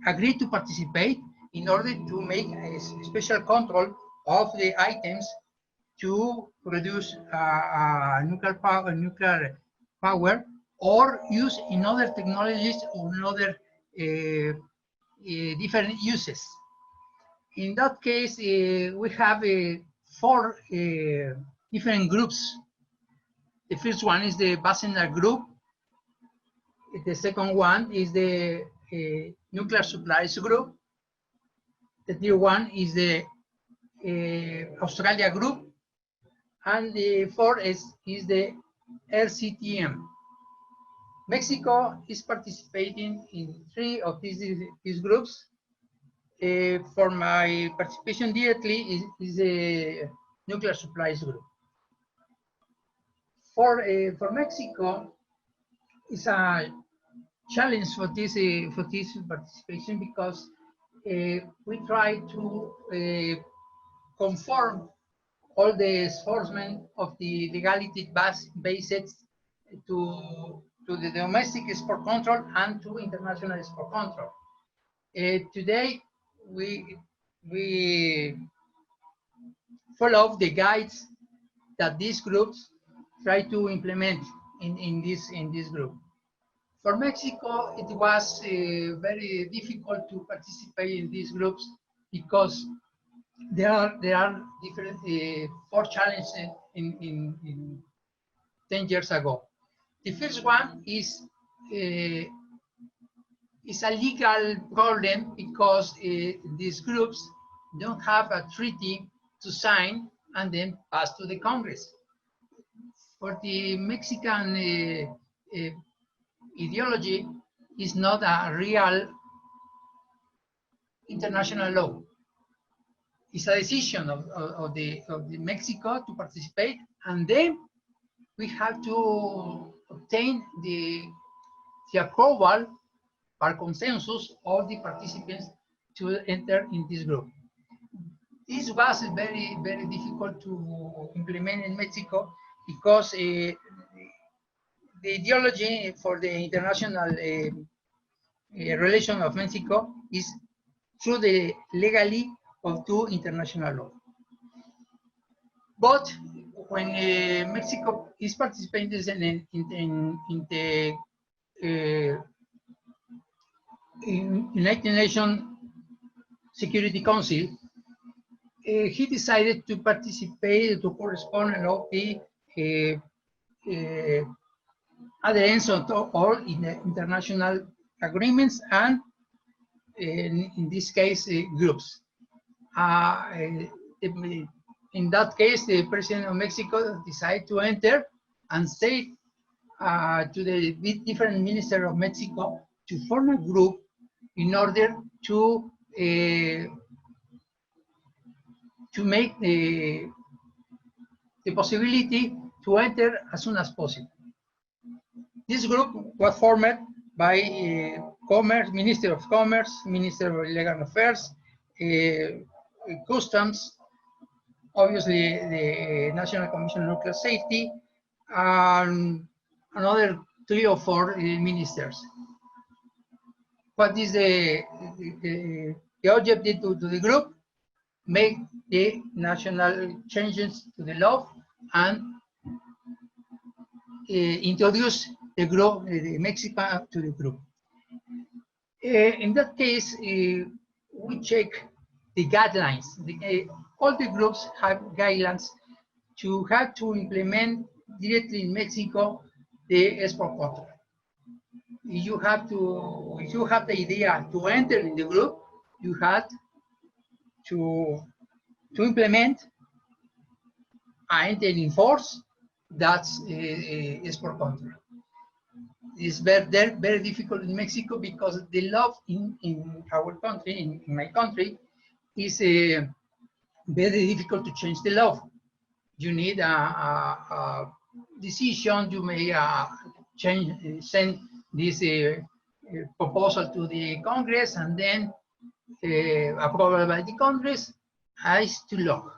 agree to participate in order to make a special control of the items to produce nuclear power or use in other technologies or in other different uses. In that case, we have 4 different groups. The first one is the Wassenaar group. The second one is the nuclear supplies group. The third one is the Australia group. And the fourth is the RCTM. Mexico is participating in 3 of these groups. For my participation directly is the nuclear supplies group. For Mexico, it's a challenge for this participation because we try to conform all the enforcement of the legality based to the domestic export control and to international export control. Today, we follow the guides that these groups try to implement in this group. For Mexico, it was very difficult to participate in these groups because there are different 4 challenges in 10 years ago. The first one is a legal problem because these groups don't have a treaty to sign and then pass to the Congress. For the Mexican ideology, is not a real international law. It's a decision of the Mexico to participate, and then we have to obtain the approval by consensus of the participants to enter in this group. This was very, very difficult to implement in Mexico because the ideology for the international relation of Mexico is through the legality of 2 international law. But when Mexico is participating in the United Nations Security Council, he decided to participate to correspond of the adherence to all in the international agreements and in this case groups. In that case, the President of Mexico decided to enter and say to the different ministers of Mexico to form a group in order to make the possibility to enter as soon as possible. This group was formed by Commerce, Minister of Commerce, Minister of Legal Affairs, Customs, obviously the National Commission on Nuclear Safety, and another 3 or 4 ministers. What is the objective to the group? Make the national changes to the law and introduce the group, Mexico to the group. In that case, we check the guidelines. All the groups have guidelines to have to implement directly in Mexico the export control. If you have the idea to enter in the group, you have to to implement and enter in force that's export control. It's very difficult in Mexico because the law in our country, in my country, is very difficult to change the law. You need a decision. You may send this proposal to the Congress, and then approved by the Congress as to law.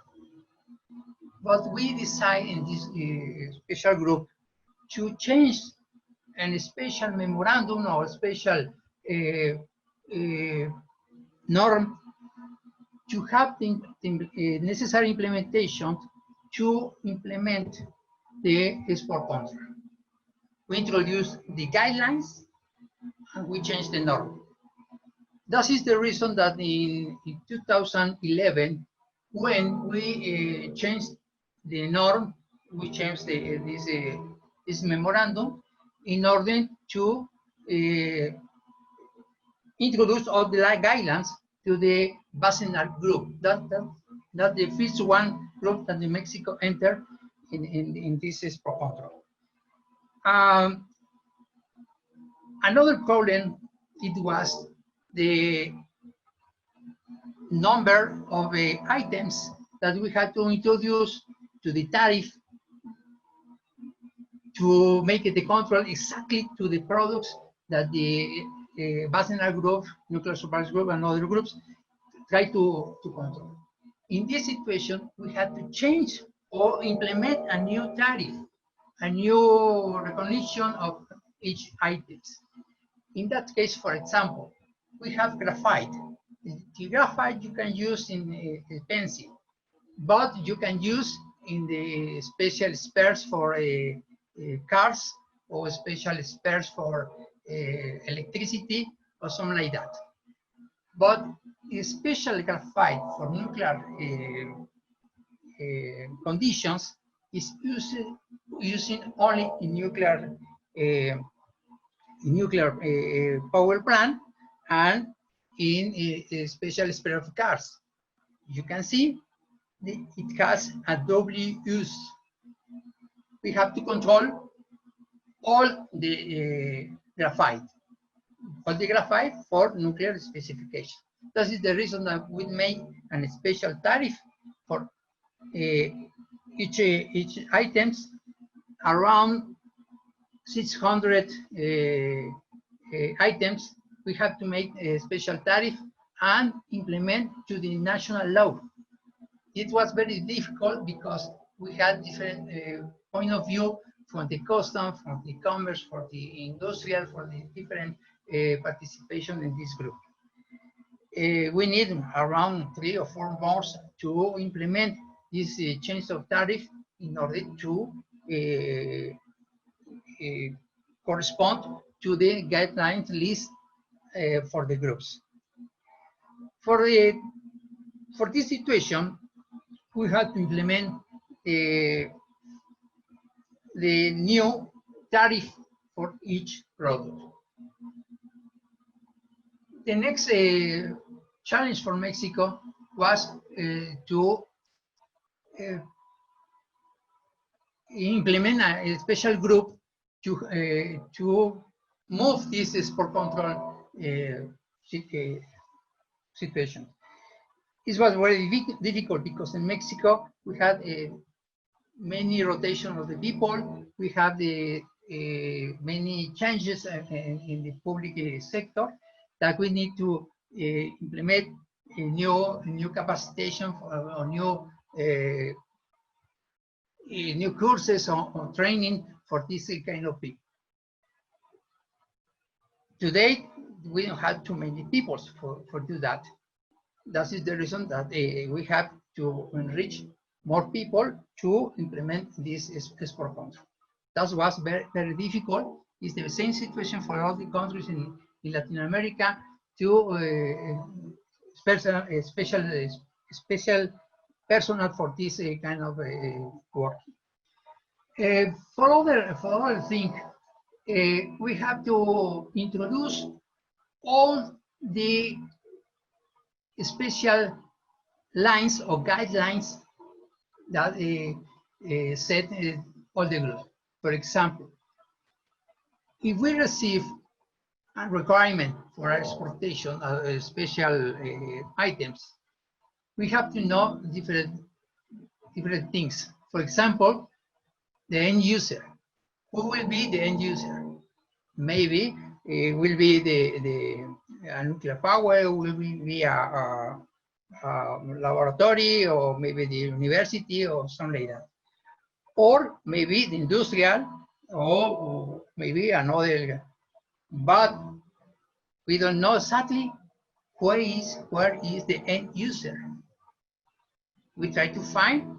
But we decide in this special group to change a special memorandum or special norm to have the necessary implementation to implement the export control. We introduced the guidelines and we changed the norm. That is the reason that in 2011, when we changed the norm, we changed this memorandum in order to introduce all the guidelines to the Basenar group. That the first one group that the Mexico entered in this export control. Another problem, it was the number of items that we had to introduce to the tariff to make the control exactly to the products that the Basenar group, nuclear suppliers group, and other groups try to control. In this situation, we had to change or implement a new tariff, a new recognition of each item. In that case, for example, we have graphite. The graphite you can use in a pencil, but you can use in the special spares for cars or special spares for electricity or something like that. But a special graphite for nuclear conditions is using only in nuclear power plant and in a special spare of cars. You can see it has a double use. We have to control all the graphite for nuclear specification. That is the reason that we make a special tariff for each items around 600 items. We have to make a special tariff and implement to the national law. It was very difficult because we had different point of view from the custom, from the commerce, for the industrial, for the different participation in this group. We need around 3 or 4 months to implement this change of tariff in order to correspond to the guidelines list for the groups. For this situation, we had to implement the new tariff for each product. The next challenge for Mexico was to implement a special group to move this export control situation. This was very difficult because in Mexico we had many rotation of the people. We have the many changes in the public sector that we need to implement a new capacitation or new courses or training for this kind of people. Today, we don't have too many people for do that. That is the reason that we have to enrich more people to implement this export control. That was very, very difficult. It's the same situation for all the countries in Latin America to special personnel for this kind of work. For other thing, we have to introduce all the special lines or guidelines that set all the groups. For example, if we receive a requirement for exportation of special items, we have to know different things. For example, the end user. Who will be the end user? Maybe it will be the nuclear power, will be a laboratory, or maybe the university, or something like that. Or maybe the industrial, or maybe another. But we don't know exactly where is the end user. We try to find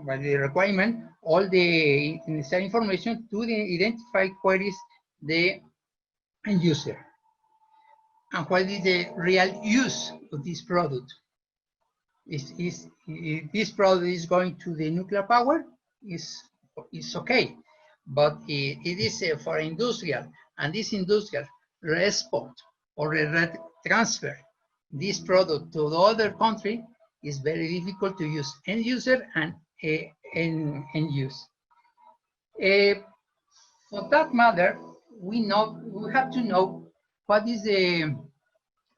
by the requirement all the necessary information to identify where is the end user and what is the real use of this product. If this product is going to the nuclear power, is okay, but it is for industrial, and this industrial export or transfer this product to the other country is very difficult to use end user and end use. For that matter, we have to know what is the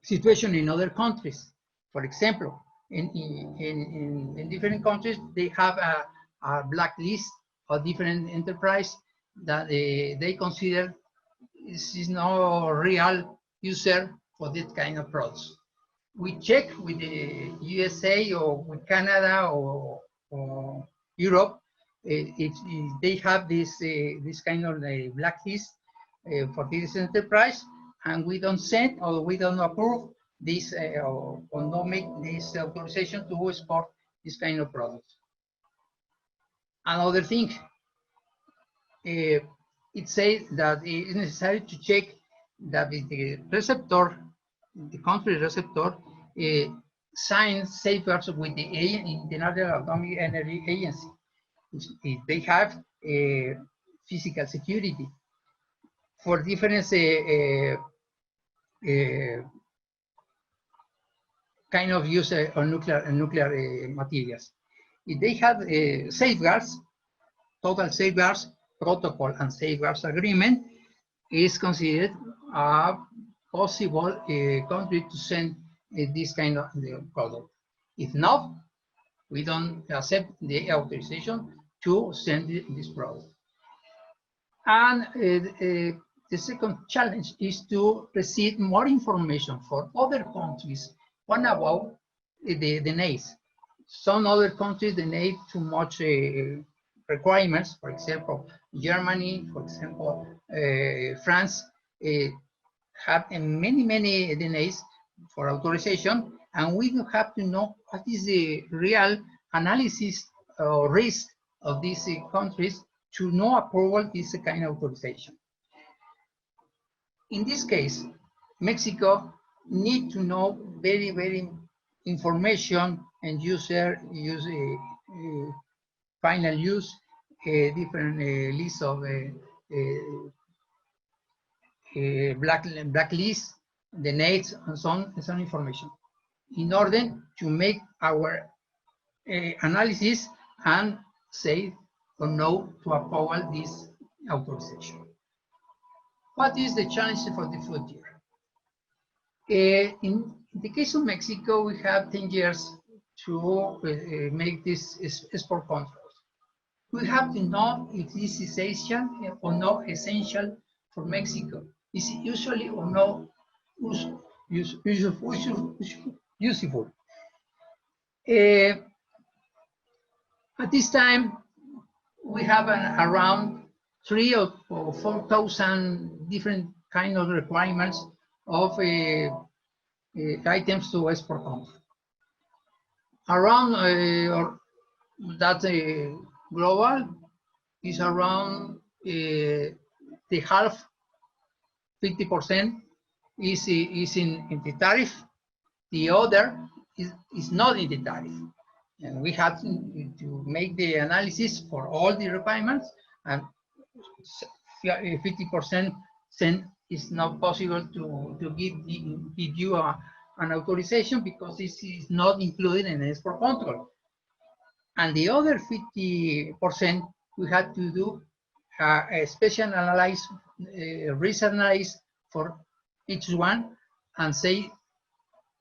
situation in other countries. For example, in different countries, they have a blacklist of different enterprise that they consider is no real user for this kind of products. We check with the USA or with Canada or Europe if they have this kind of blacklist for this enterprise, and we don't send or we don't approve this or not make this authorization to export this kind of products. Another thing, it says that it is necessary to check that the receptor, the country receptor, signs safeguards with the International Atomic Energy Agency. If they have physical security for different kind of use on nuclear materials. If they have safeguards, total safeguards protocol and safeguards agreement is considered a possible country to send this kind of product. If not, we don't accept the authorization to send this product. And the second challenge is to receive more information for other countries on about the needs. Some other countries, they need too much requirements. For example, Germany, for example, France, have many needs for authorization, and we will have to know what is the real analysis or risk of these countries to know approval this kind of authorization. In this case, Mexico need to know very information and user use final use different lists of blacklist, the needs, and some information in order to make our analysis and say or no to approve this authorization. What is the challenge for the future? In the case of Mexico, we have 10 years to make this export controls. We have to know if this is essential or not essential for Mexico. Is it usually or not useful? At this time, we have around 3,000 or 4,000 different kind of requirements of items to export control. Around that global is around the half, 50% is in the tariff. The other is not in the tariff. And we have to make the analysis for all the requirements, and 50% is not possible to give you a an authorization because this is not included in export control. And the other 50%, we had to do a special analysis, risk analysis for each one and say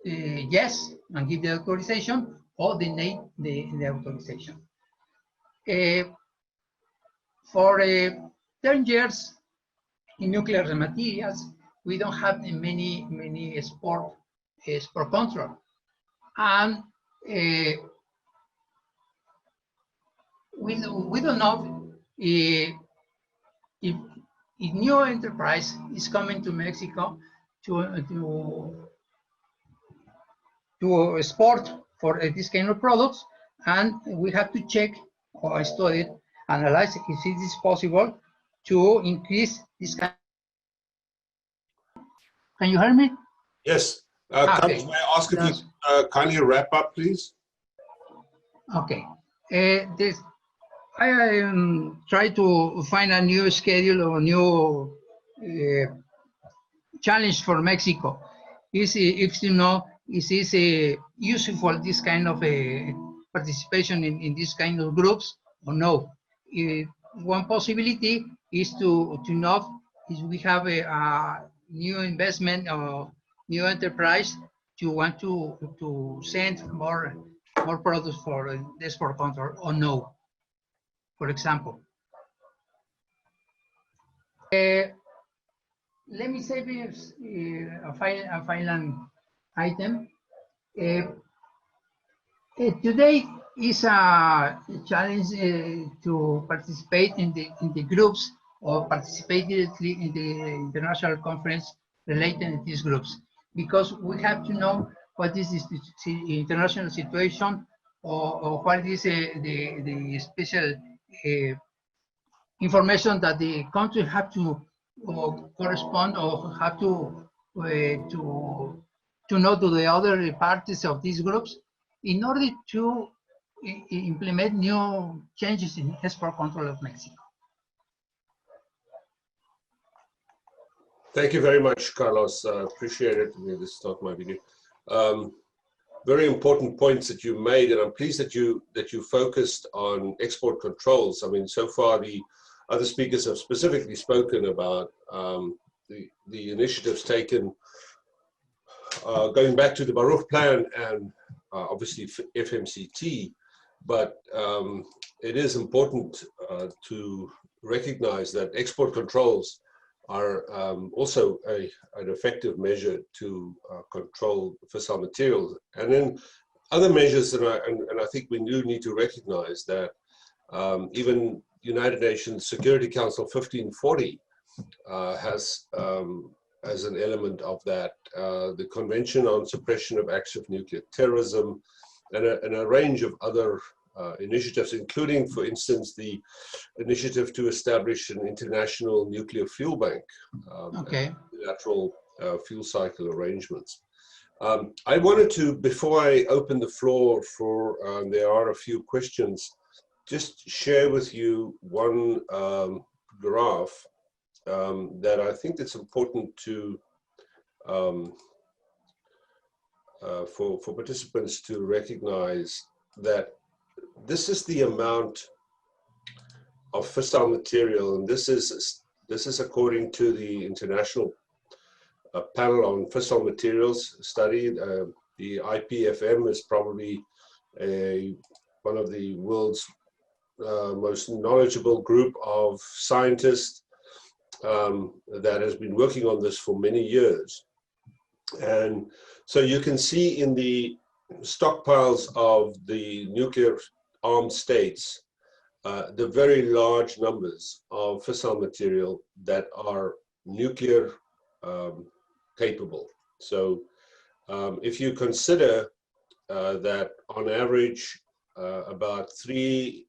yes and give the authorization or deny the authorization. For 10 years in nuclear materials, we don't have many export control. And we don't know if new enterprise is coming to Mexico to export for this kind of products, and we have to check or study it, analyze if it is possible to increase this kind. Can you hear me? Yes. Okay. Campos, may I ask if you kindly wrap up, please? Okay. I try to find a new schedule or new challenge for Mexico. If you know, is useful this kind of participation in this kind of groups or no? One possibility is to know if we have a new investment or new enterprise to want to send more products for the export control or no, for example. Let me say a final item. Today is a challenge to participate in the groups or participate directly in the international conference related to these groups, because we have to know what is the international situation or what is the special information that the country have to correspond or have to know to the other parties of these groups in order to implement new changes in export control of Mexico. Thank you very much, Carlos. Appreciate it. This is not my video. Very important points that you made, and I'm pleased that you focused on export controls. I mean, so far the other speakers have specifically spoken about the initiatives taken going back to the Baruch Plan and obviously FMCT, but it is important to recognize that export controls are also an effective measure to control fissile materials. And then other measures, and I think we do need to recognize that even United Nations Security Council 1540 has as an element of that, the Convention on Suppression of Acts of Nuclear Terrorism, and a range of other initiatives, including, for instance, the initiative to establish an international nuclear fuel bank, bilateral fuel cycle arrangements. I wanted to, before I open the floor for, there are a few questions, just share with you one graph that I think it's important to for participants to recognize that this is the amount of fissile material, and this is according to the International Panel on Fissile Materials study. The IPFM is probably one of the world's most knowledgeable group of scientists that has been working on this for many years. And so you can see in the stockpiles of the nuclear armed states, the very large numbers of fissile material that are nuclear capable. So if you consider that on average about 3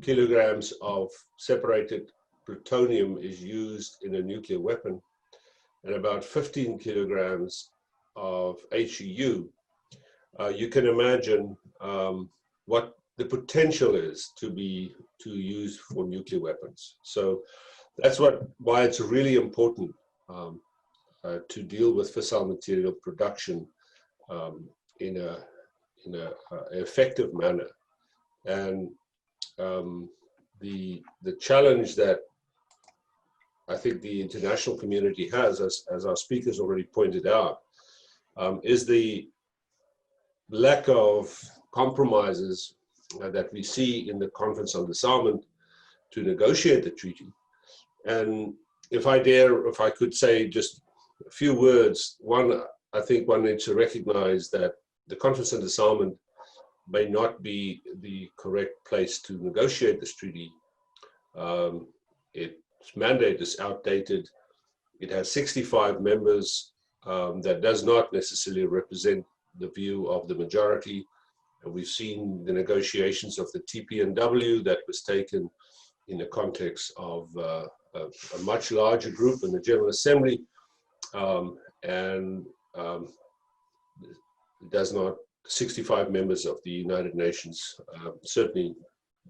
kilograms of separated plutonium is used in a nuclear weapon, and about 15 kilograms of HEU, you can imagine what the potential is to use for nuclear weapons. So that's why it's really important to deal with fissile material production in a effective manner. And the challenge that I think the international community has, as our speakers already pointed out, is the lack of compromises that we see in the Conference on Disarmament to negotiate the treaty. And if I could say just a few words, one, I think one needs to recognize that the Conference on Disarmament may not be the correct place to negotiate this treaty. Its mandate is outdated. It has 65 members. That does not necessarily represent the view of the majority. And we've seen the negotiations of the TPNW that was taken in the context of a much larger group in the General Assembly, and it does not, 65 members of the United Nations certainly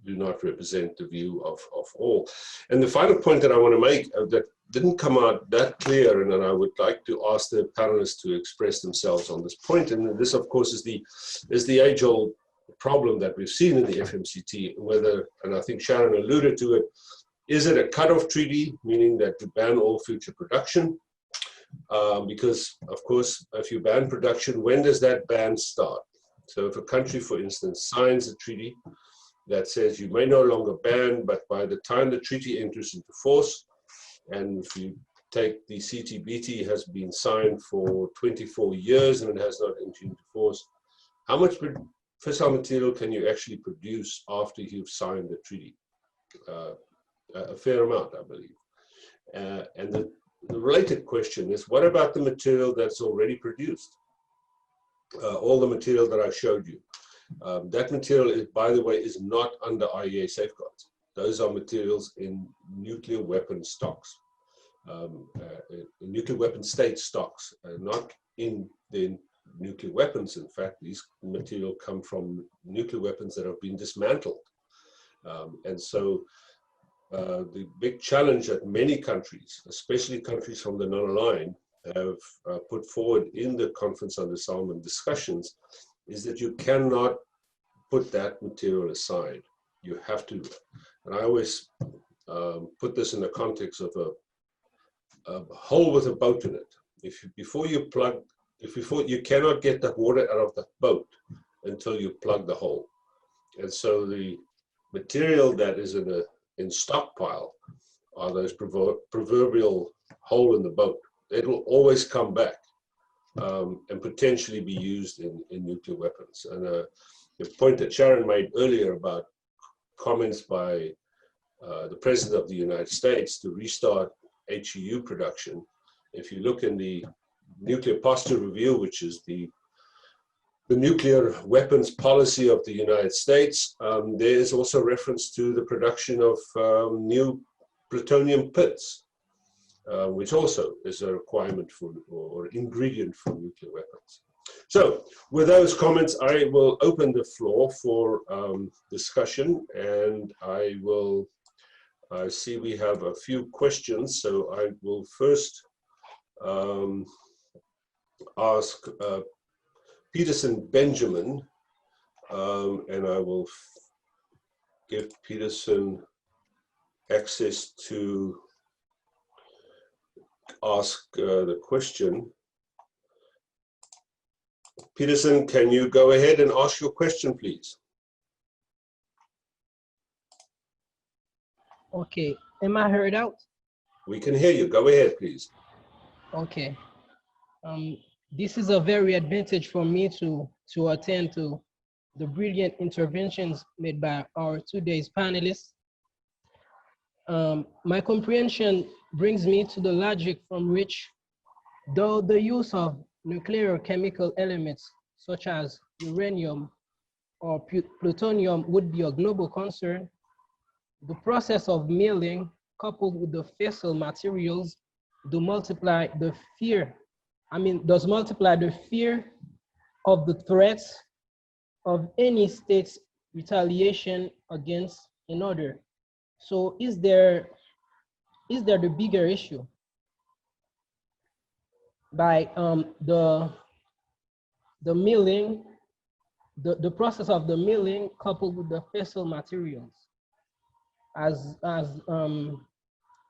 do not represent the view of all. And the final point that I want to make that didn't come out that clear, and then I would like to ask the panelists to express themselves on this point. And this, of course, is the age-old problem that we've seen in the FMCT, whether, and I think Sharon alluded to it, is it a cut-off treaty, meaning that to ban all future production? Because, of course, if you ban production, when does that ban start? So if a country, for instance, signs a treaty that says you may no longer ban, but by the time the treaty enters into force, and if you take the CTBT has been signed for 24 years and it has not entered into force, how much fissile material can you actually produce after you've signed the treaty? A fair amount, I believe. And the related question is, what about the material that's already produced? All the material that I showed you. That material, is, by the way, is not under IAEA safeguards. Those are materials in nuclear weapon stocks, nuclear weapon state stocks, not in the nuclear weapons. In fact, these material come from nuclear weapons that have been dismantled. And so the big challenge that many countries, especially countries from the non-aligned, have put forward in the Conference on Disarmament discussions is that you cannot put that material aside. You have to, and I always put this in the context of a hole with a boat in it. You cannot get the water out of the boat until you plug the hole. And so the material that is in stockpile are those proverbial hole in the boat. It will always come back and potentially be used in nuclear weapons. And the point that Sharon made earlier about comments by the President of the United States to restart HEU production, if you look in the Nuclear Posture Review, which is the nuclear weapons policy of the United States, there is also reference to the production of new plutonium pits, which also is a requirement for or ingredient for nuclear weapons. So with those comments, I will open the floor for discussion, and I see we have a few questions, so I will first ask Peterson Benjamin, and I will give Peterson access to ask the question. Peterson, can you go ahead and ask your question, please? Okay, am I heard out? We can hear you. Go ahead, please. Okay. This is a very advantage for me to attend to the brilliant interventions made by our today's panelists. My comprehension brings me to the logic from which, though the use of nuclear chemical elements such as uranium or plutonium would be a global concern, the process of milling coupled with the fissile materials does multiply the fear of the threats of any state's retaliation against another. So is there the bigger issue? by the milling, the process of the milling coupled with the fissile materials, as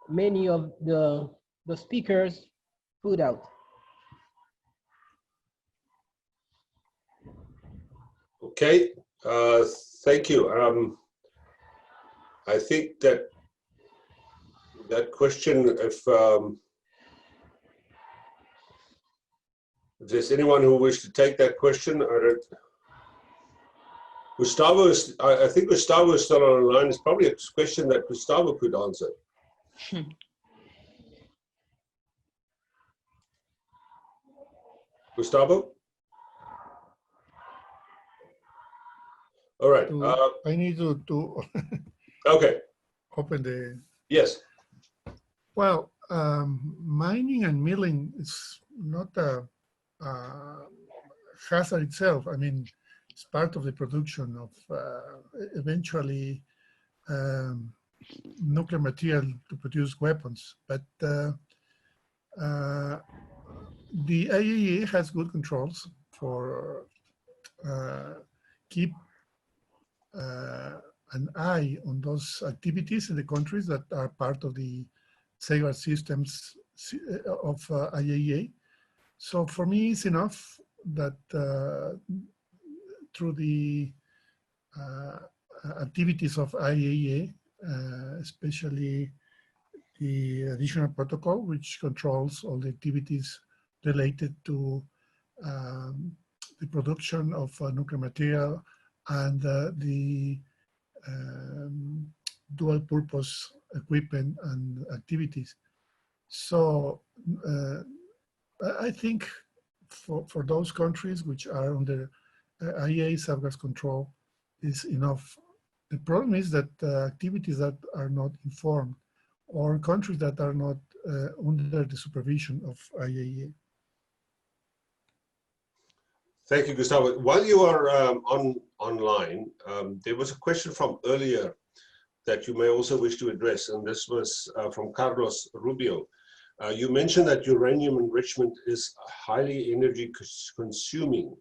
many of the speakers put out. Okay, thank you. I think that question, if there's anyone who wishes to take that question, Gustavo is, I think Gustavo is still on the line. It's probably a question that Gustavo could answer. Gustavo? All right. I need to Okay. open the. Yes. Well, mining and milling is not a hazard itself. I mean, it's part of the production of eventually nuclear material to produce weapons. But the IAEA has good controls for keep an eye on those activities in the countries that are part of the safeguard systems of IAEA. So for me, it's enough that through the activities of IAEA, especially the additional protocol, which controls all the activities related to the production of nuclear material and the dual purpose equipment and activities. So I think for those countries which are under IAEA safeguards control is enough. The problem is that activities that are not informed or countries that are not under the supervision of IAEA. Thank you, Gustavo. While you are online, there was a question from earlier that you may also wish to address, and this was from Carlos Rubio. You mentioned that uranium enrichment is highly energy consuming.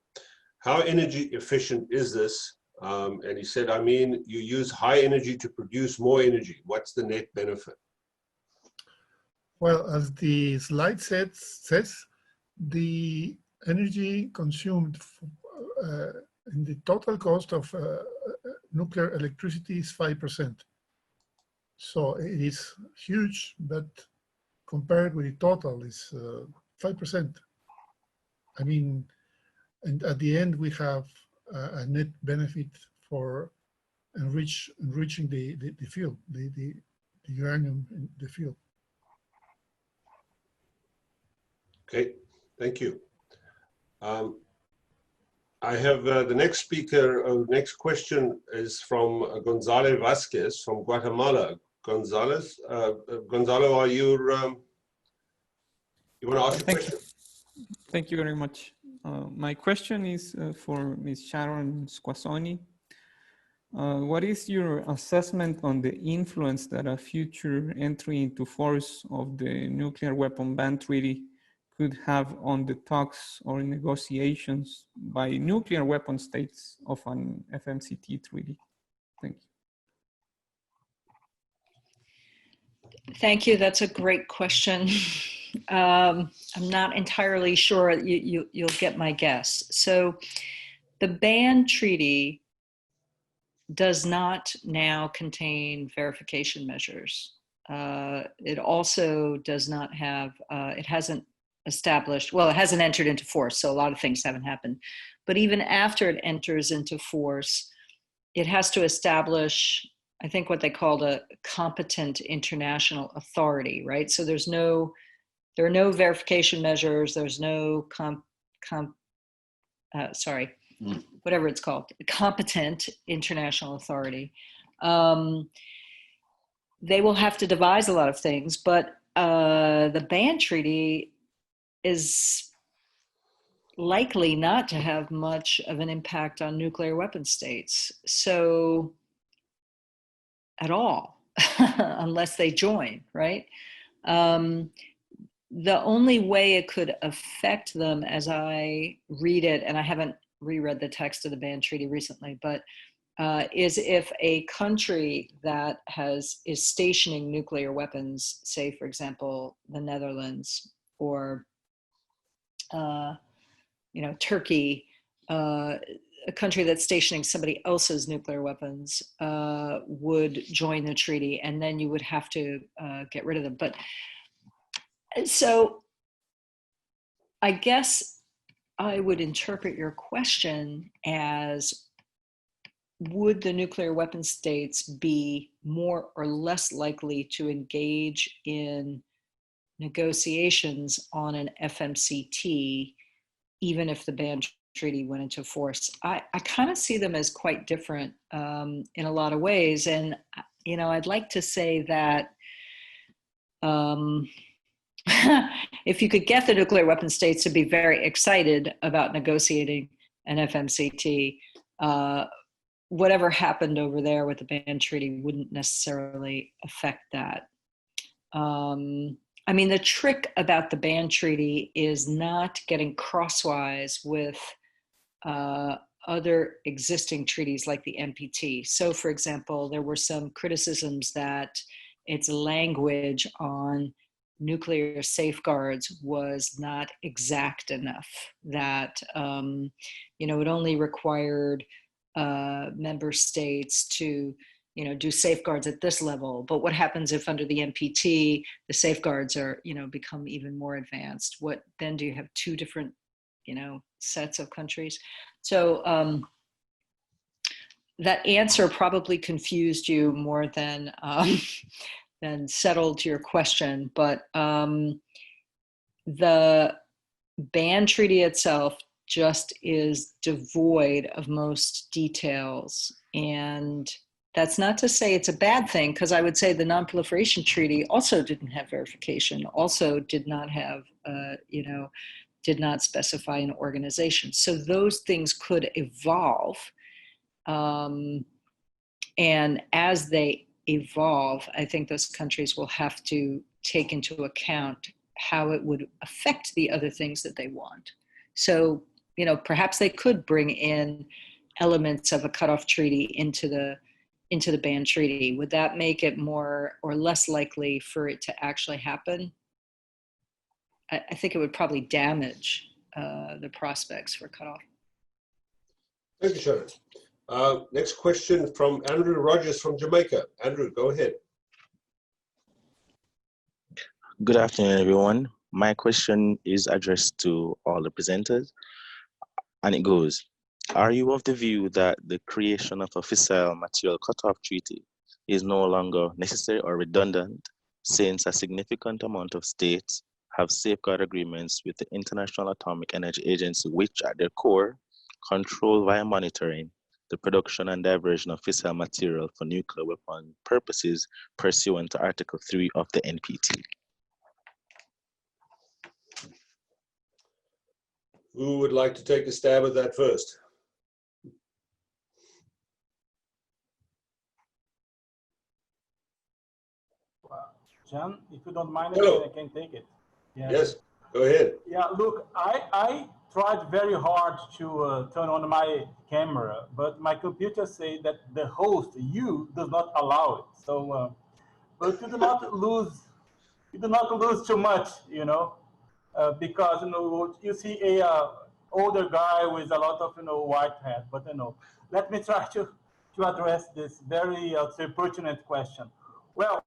How energy efficient is this? And he said, I mean, you use high energy to produce more energy. What's the net benefit? Well, as the slide says, the energy consumed in the total cost of nuclear electricity is 5%. So it is huge, but compared with the total is 5%. I mean, and at the end we have a net benefit for enriching the fuel, the uranium in the fuel. Okay, thank you. I have the next speaker, next question is from González Vasquez from Guatemala. González, Gonzalo, are you want to ask a question? Thank you very much. My question is for Ms. Sharon Squassoni. What is your assessment on the influence that a future entry into force of the nuclear weapon ban treaty could have on the talks or negotiations by nuclear weapon states of an FMCT treaty? Thank you. Thank you. That's a great question. I'm not entirely sure you'll get my guess. So the ban treaty does not now contain verification measures. It also does not have, it hasn't established, well, it hasn't entered into force, so a lot of things haven't happened. But even after it enters into force, it has to establish, I think, what they called a competent international authority, right? So there are no verification measures. There's no whatever it's called, competent international authority. They will have to devise a lot of things, but the ban treaty is likely not to have much of an impact on nuclear weapon states. So at all, unless they join, right? the only way it could affect them, as I read it, and I haven't reread the text of the ban treaty recently, but is if a country that is stationing nuclear weapons, say, for example, the Netherlands or Turkey, a country that's stationing somebody else's nuclear weapons would join the treaty, and then you would have to get rid of them. But so I guess I would interpret your question as, would the nuclear weapon states be more or less likely to engage in negotiations on an FMCT, even if the ban treaty went into force? I kind of see them as quite different in a lot of ways. And, I'd like to say that if you could get the nuclear weapon states to be very excited about negotiating an FMCT, whatever happened over there with the ban treaty wouldn't necessarily affect that. The trick about the ban treaty is not getting crosswise with other existing treaties like the NPT. So, for example, there were some criticisms that its language on nuclear safeguards was not exact enough, that it only required member states to do safeguards at this level. But what happens if under the NPT the safeguards are become even more advanced? What then? Do you have two different sets of countries? So that answer probably confused you more than settled your question. But the ban treaty itself just is devoid of most details. And that's not to say it's a bad thing, because I would say the Non-Proliferation Treaty also didn't have verification, also did not have, did not specify an organization. So those things could evolve. And as they evolve, I think those countries will have to take into account how it would affect the other things that they want. So, perhaps they could bring in elements of a cutoff treaty into the ban treaty. Would that make it more or less likely for it to actually happen? I think it would probably damage the prospects for cutoff. Thank you, Sharon. Next question from Andrew Rogers from Jamaica. Andrew, go ahead. Good afternoon, everyone. My question is addressed to all the presenters, and it goes, are you of the view that the creation of a fissile material cutoff treaty is no longer necessary or redundant, since a significant amount of states have safeguard agreements with the International Atomic Energy Agency, which at their core control via monitoring the production and diversion of fissile material for nuclear weapon purposes pursuant to Article 3 of the NPT? Who would like to take a stab at that first? John, if you don't mind, I can take it. Yeah. Yes, go ahead. Yeah, look, I tried very hard to turn on my camera, but my computer says that the host, you, does not allow it. So, but you do not lose too much, because you see a older guy with a lot of white hat. But let me try to address this very pertinent question. Well,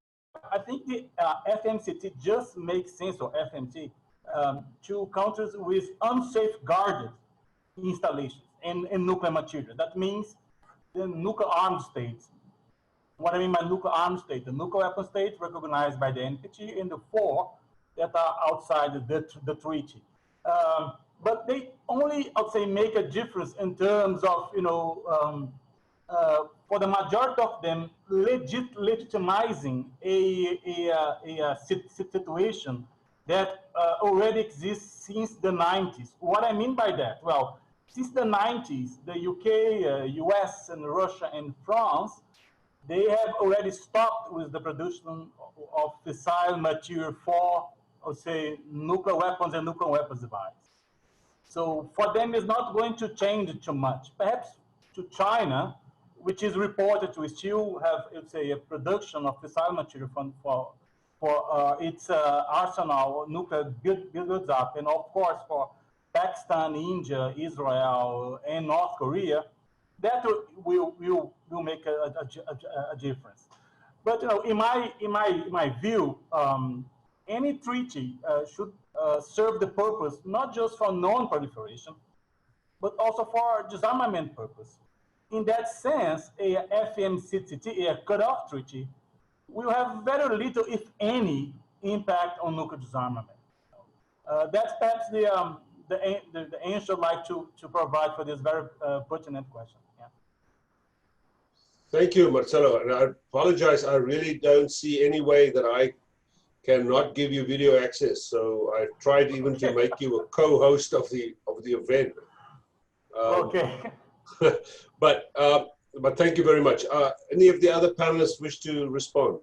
I think the FMCT just makes sense, or FMT, to countries with unsafeguarded installations in nuclear material. That means the nuclear armed states. What I mean by nuclear armed state, the nuclear weapon state recognized by the NPT, and the 4 that are outside the treaty. But they only, I'd say, make a difference in terms of, for the majority of them, legitimizing a situation that already exists since the 90s. What I mean by that? Well, since the 90s, the UK, US, and Russia, and France, they have already stopped with the production of fissile material for would say, nuclear weapons and nuclear weapons device. So for them, it's not going to change too much. Perhaps to China, which is reported to still have, let's say, a production of fissile material for its arsenal, nuclear builds up, and of course for Pakistan, India, Israel, and North Korea, that will make a difference. But in my view, any treaty should serve the purpose not just for non-proliferation, but also for disarmament purpose. In that sense, a FMCT, a cutoff treaty, will have very little, if any, impact on nuclear disarmament. That's perhaps the answer I'd like to provide for this very pertinent question. Yeah. Thank you, Marcelo. And I apologize, I really don't see any way that I cannot give you video access. So I tried even to make you a co-host of the event. Okay. But thank you very much. Any of the other panelists wish to respond?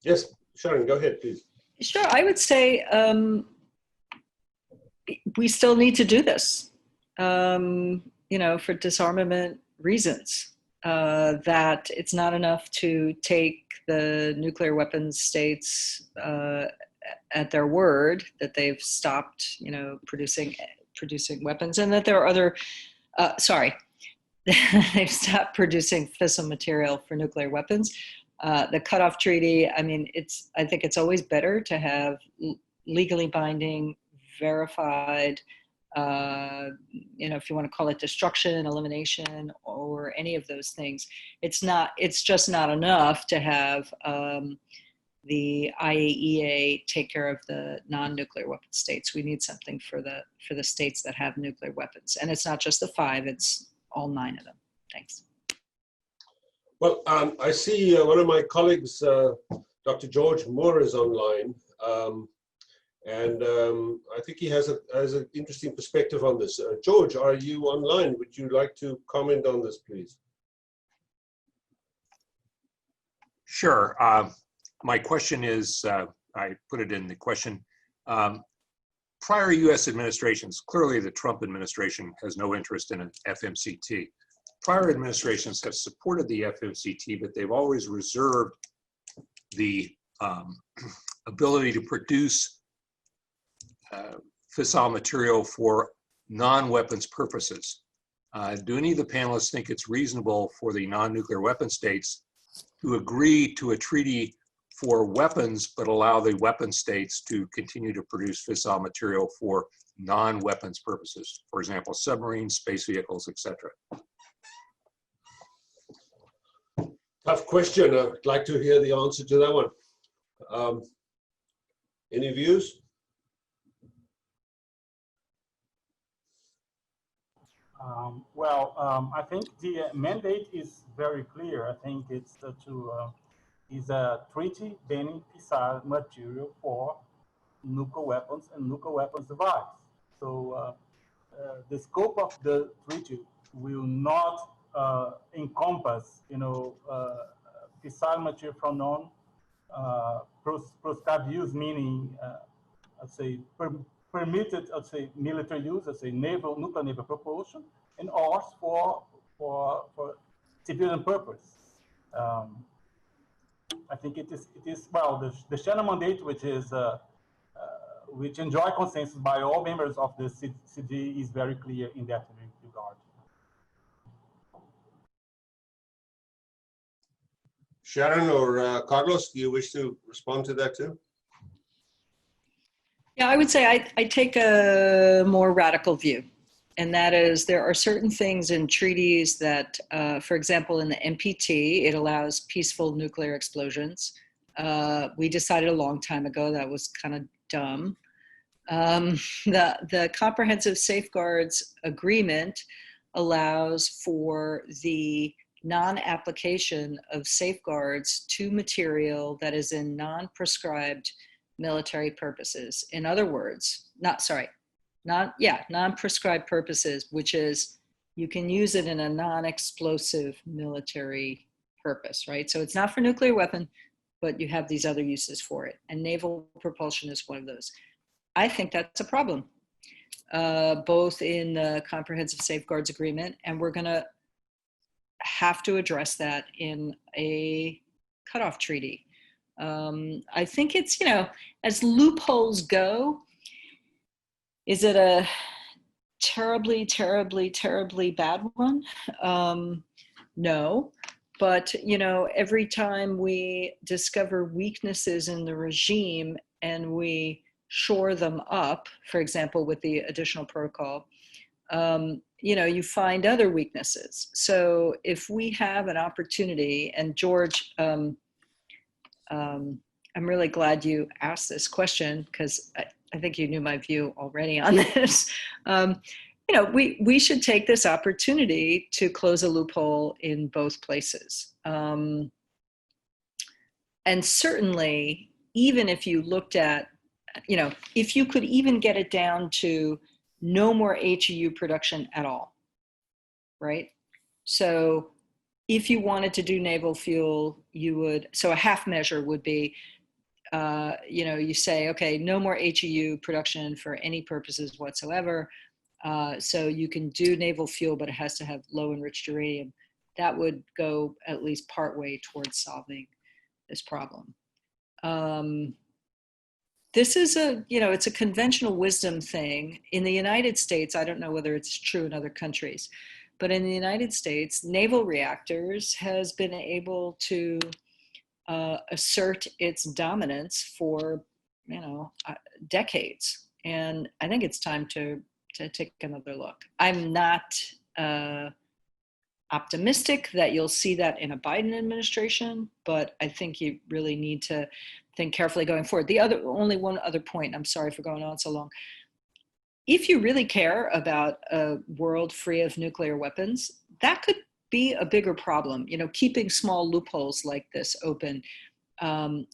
Yes, Sharon, go ahead, please. Sure, I would say we still need to do this, for disarmament reasons, that it's not enough to take the nuclear weapons states at their word that they've stopped, producing weapons, and that there are other, they've stopped producing fissile material for nuclear weapons. The cutoff treaty, I think it's always better to have legally binding, verified, if you want to call it destruction, elimination, or any of those things. It's just not enough to have the IAEA take care of the non-nuclear weapon states. We need something for the states that have nuclear weapons. And it's not just the 5, it's all 9 of them. Thanks. Well, I see one of my colleagues, Dr. George Moore, is online. And I think he has an interesting perspective on this. George, are you online? Would you like to comment on this, please? Sure. My question is, I put it in the question, prior US administrations, clearly the Trump administration has no interest in an FMCT. Prior administrations have supported the FMCT, but they've always reserved the ability to produce fissile material for non-weapons purposes. Do any of the panelists think it's reasonable for the non-nuclear weapon states to agree to a treaty for weapons, but allow the weapon states to continue to produce fissile material for non-weapons purposes? For example, submarines, space vehicles, etc. Tough question. I'd like to hear the answer to that one. Any views? I think the mandate is very clear. I think it's is a treaty banning fissile material for nuclear weapons and nuclear weapons device. So the scope of the treaty will not encompass, fissile material from non-proscribed use, meaning, let's say, permitted, let's say, military use, let's say, nuclear naval propulsion, and ours for civilian purpose. I think it is well, the Sharon mandate, which is which enjoy consensus by all members of the CD, is very clear in that regard. Sharon or Carlos, do you wish to respond to that too? Yeah, I would say I take a more radical view. And that is, there are certain things in treaties that, for example, in the NPT, it allows peaceful nuclear explosions. We decided a long time ago that was kind of dumb. The Comprehensive Safeguards Agreement allows for the non-application of safeguards to material that is in non-prescribed military purposes. In other words, non-prescribed purposes, which is you can use it in a non-explosive military purpose, right? So it's not for nuclear weapon, but you have these other uses for it. And naval propulsion is one of those. I think that's a problem, both in the Comprehensive Safeguards Agreement, and we're going to have to address that in a cutoff treaty. I think it's, you know, as loopholes go, is it a terribly, terribly, terribly bad one? No, but, you know, every time we discover weaknesses in the regime and we shore them up, for example, with the additional protocol, you know, you find other weaknesses. So if we have an opportunity, and George, I'm really glad you asked this question, because I think you knew my view already on this. You know, we should take this opportunity to close a loophole in both places. And certainly, even if you looked at, you know, if you could even get it down to no more HEU production at all, right? So if you wanted to do naval fuel, you would, so a half measure would be, you know, you say, okay, no more HEU production for any purposes whatsoever. So you can do naval fuel, but it has to have low enriched uranium. That would go at least partway towards solving this problem. This is a, you know, it's a conventional wisdom thing. In the United States, I don't know whether it's true in other countries, but in the United States, naval reactors has been able to assert its dominance for, you know, decades. And I think it's time to take another look. I'm not optimistic that you'll see that in a Biden administration, but I think you really need to think carefully going forward. Only one other point, I'm sorry for going on so long. If you really care about a world free of nuclear weapons, that could be a bigger problem. You know, keeping small loopholes like this open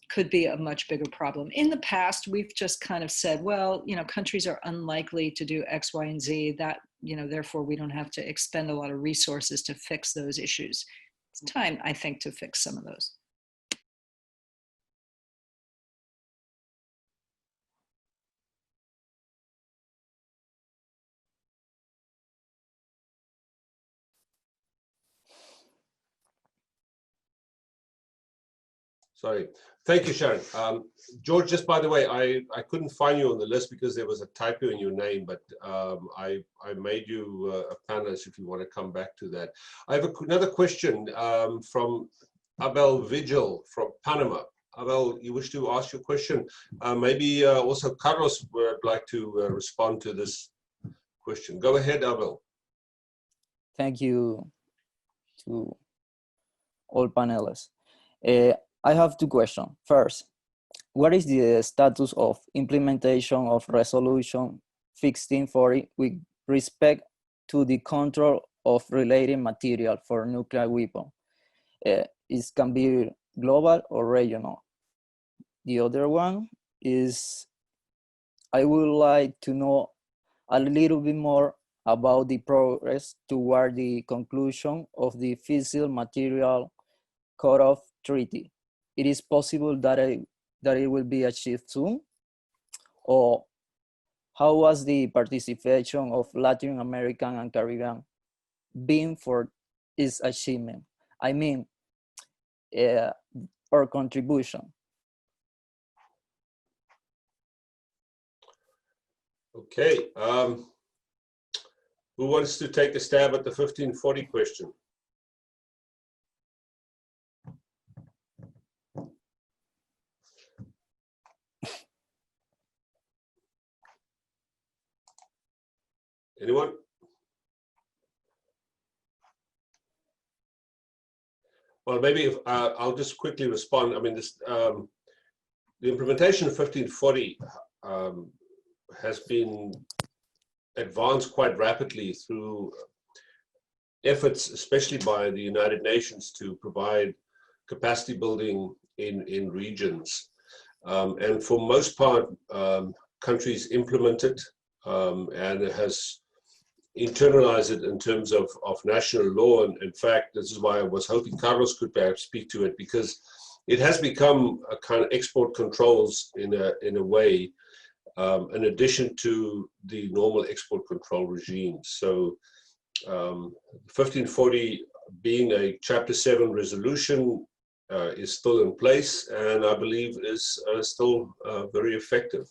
could be a much bigger problem. In the past, we've just kind of said, well, you know, countries are unlikely to do X, Y, and Z, that, you know, therefore we don't have to expend a lot of resources to fix those issues. It's time, I think, to fix some of those. Sorry. Thank you, Sharon. George, just by the way, I couldn't find you on the list because there was a typo in your name, but I made you a panelist if you want to come back to that. I have another question from Abel Vigil from Panama. Abel, you wish to ask your question? Maybe also Carlos would like to respond to this question. Go ahead, Abel. Thank you to all panelists. I have two questions. First, what is the status of implementation of Resolution 1640 with respect to the control of related material for nuclear weapons? It can be global or regional. The other one is, I would like to know a little bit more about the progress toward the conclusion of the fissile material cutoff treaty. It is possible that it will be achieved soon? Or how was the participation of Latin American and Caribbean been for its achievement? I mean, our contribution. Okay. Who wants to take a stab at the 1540 question? Anyone? Well, maybe if, I'll just quickly respond. I mean, this, the implementation of 1540 has been advanced quite rapidly through efforts, especially by the United Nations, to provide capacity building in regions. And for most part, countries implement it and it has internalize it in terms of national law. And in fact, this is why I was hoping Carlos could perhaps speak to it, because it has become a kind of export controls in a way, in addition to the normal export control regime. So 1540 being a Chapter 7 resolution is still in place, and I believe is still very effective.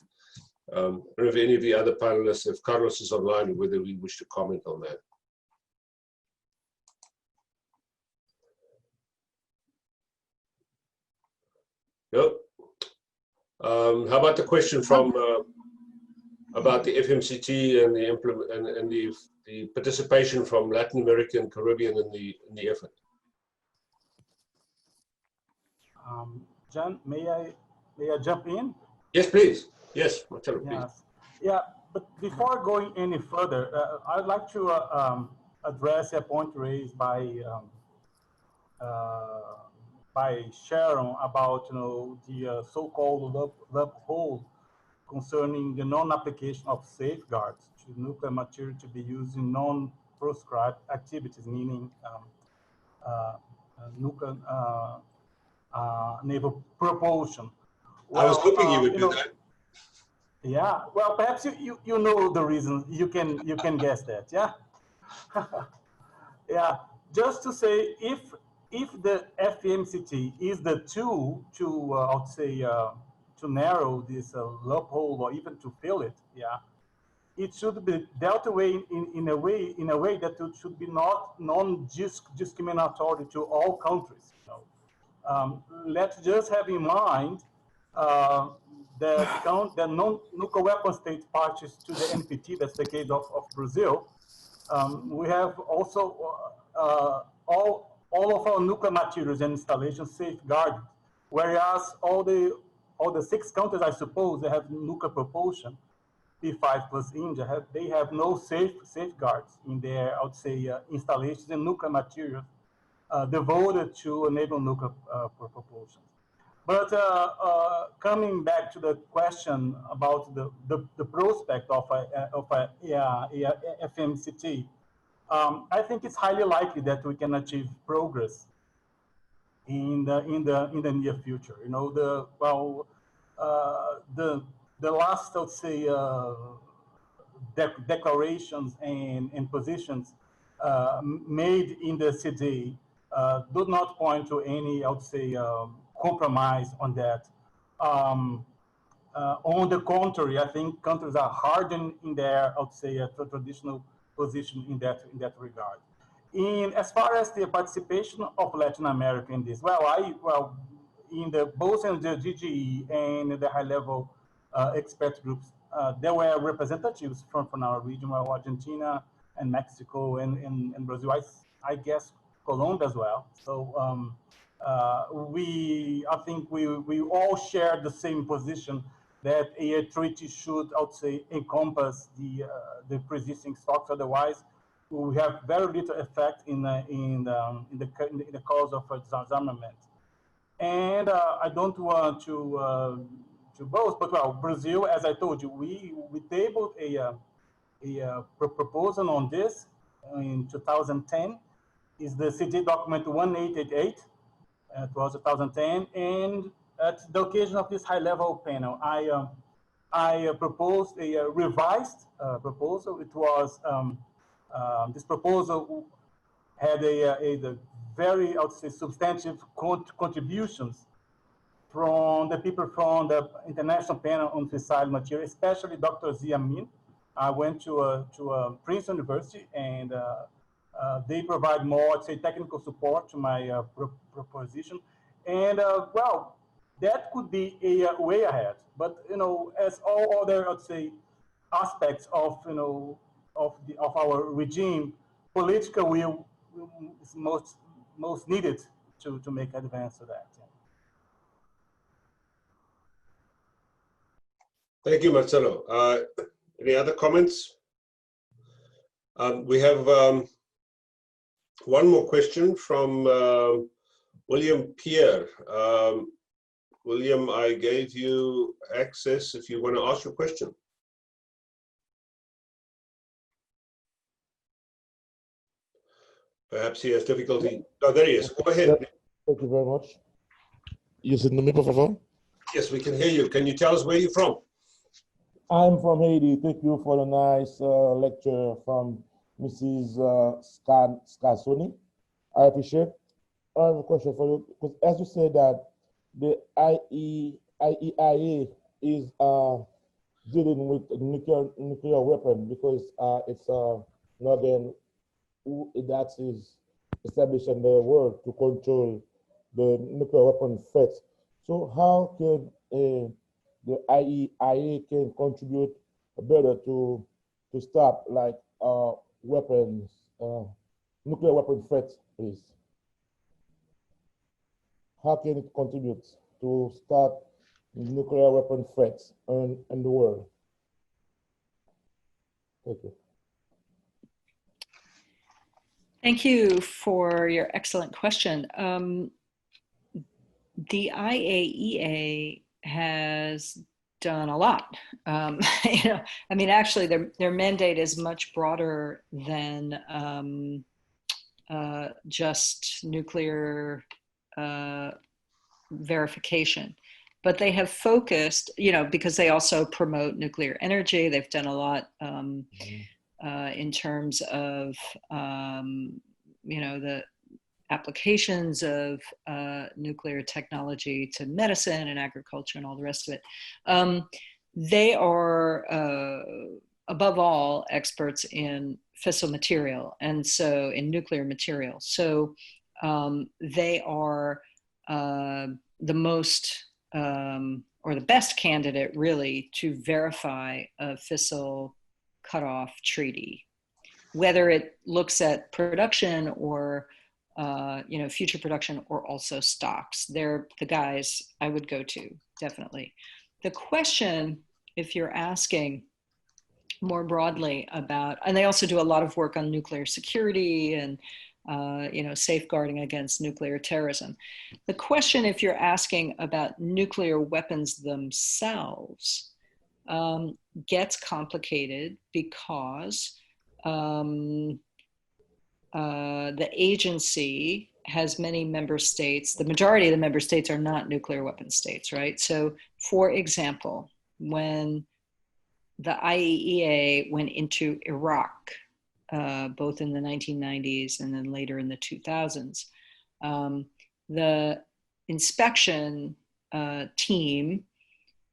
I don't know if any of the other panelists, if Carlos is online, whether we wish to comment on that. Yep. How about the question from about the FMCT and the the participation from Latin America and Caribbean in the effort? John, may I jump in? Yes, please. Yes, Marcelo, please. Yes. Yeah, but before going any further, I'd like to address a point raised by Sharon about the so-called loophole concerning the non-application of safeguards to nuclear material to be used in non-proscribed activities, meaning nuclear naval propulsion. Well, I was hoping you would do that. Yeah, well, perhaps you know the reason. You can guess that. Yeah. Yeah. Just to say, if the FMCT is the tool to I would say to narrow this loophole or even to fill it, yeah, it should be dealt away in a way that it should be not non-discriminatory to all countries. Let's just have in mind that non-nuclear weapon state parties to the NPT, that's the case of Brazil. We have also all of our nuclear materials and installations safeguarded, whereas all the 6 countries, I suppose, that have nuclear propulsion, P5 plus India, they have no safeguards in their, I would say, installations and nuclear materials devoted to enable nuclear propulsion. But coming back to the question about the prospect of a FMCT, I think it's highly likely that we can achieve progress in the near future. The last, let's say, declarations and positions made in the CD do not point to any, I would say, compromise on that. On the contrary, I think countries are hardened in their, I would say, traditional position in that regard. As far as the participation of Latin America in this, in both in the GGE and the high-level expert groups, there were representatives from our region, Argentina and Mexico and Brazil. I guess Colombia as well. So I think we all share the same position that a treaty should, I would say, encompass the pre-existing stocks. Otherwise, we have very little effect in the cause of disarmament. And I don't want to boast, but Brazil, as I told you, we tabled a proposal on this in 2010. Is the CD document 1888. It was 2010, and at the occasion of this high-level panel, I proposed a revised proposal. It was this proposal had a very, I would say, substantive contributions from the people from the International Panel on Fissile Material, especially Dr. Zia Min. I went to Princeton University, and they provide more, I'd say, technical support to my proposition. And that could be a way ahead. But as all other, I'd say, aspects of of our regime, political will is most needed to make advance to that. Thank you, Marcelo. Any other comments? We have one more question from William Pierre. William, I gave you access if you want to ask your question. Perhaps he has difficulty. Oh, there he is. Go ahead. Thank you very much. You said me, por favor? Yes, we can hear you. Can you tell us where you're from? I'm from Haiti. Thank you for the nice lecture from Mrs. Squassoni. I appreciate. I have a question for you, because as you said that the IEIA is dealing with nuclear weapon, because it's an organ that is established in the world to control the nuclear weapon threats. So how can the IEIA can contribute better to stop like weapons, nuclear weapon threats, please? How can it contribute to stop nuclear weapon threats in the world? Thank you. Thank you for your excellent question. The IAEA has done a lot. You know, I mean, actually, their mandate is much broader than just nuclear verification. But they have focused, you know, because they also promote nuclear energy. They've done a lot in terms of, you know, the applications of nuclear technology to medicine and agriculture and all the rest of it. They are, above all, experts in fissile material, and so in nuclear material. So they are the most, or the best candidate, really, to verify a fissile cutoff treaty, whether it looks at production or you know, future production, or also stocks. They're the guys I would go to, definitely. The question, if you're asking more broadly about, and they also do a lot of work on nuclear security and you know, safeguarding against nuclear terrorism. The question, if you're asking about nuclear weapons themselves, gets complicated because the agency has many member states. The majority of the member states are not nuclear weapon states, right? So, for example, when the IAEA went into Iraq, both in the 1990s and then later in the 2000s, the inspection team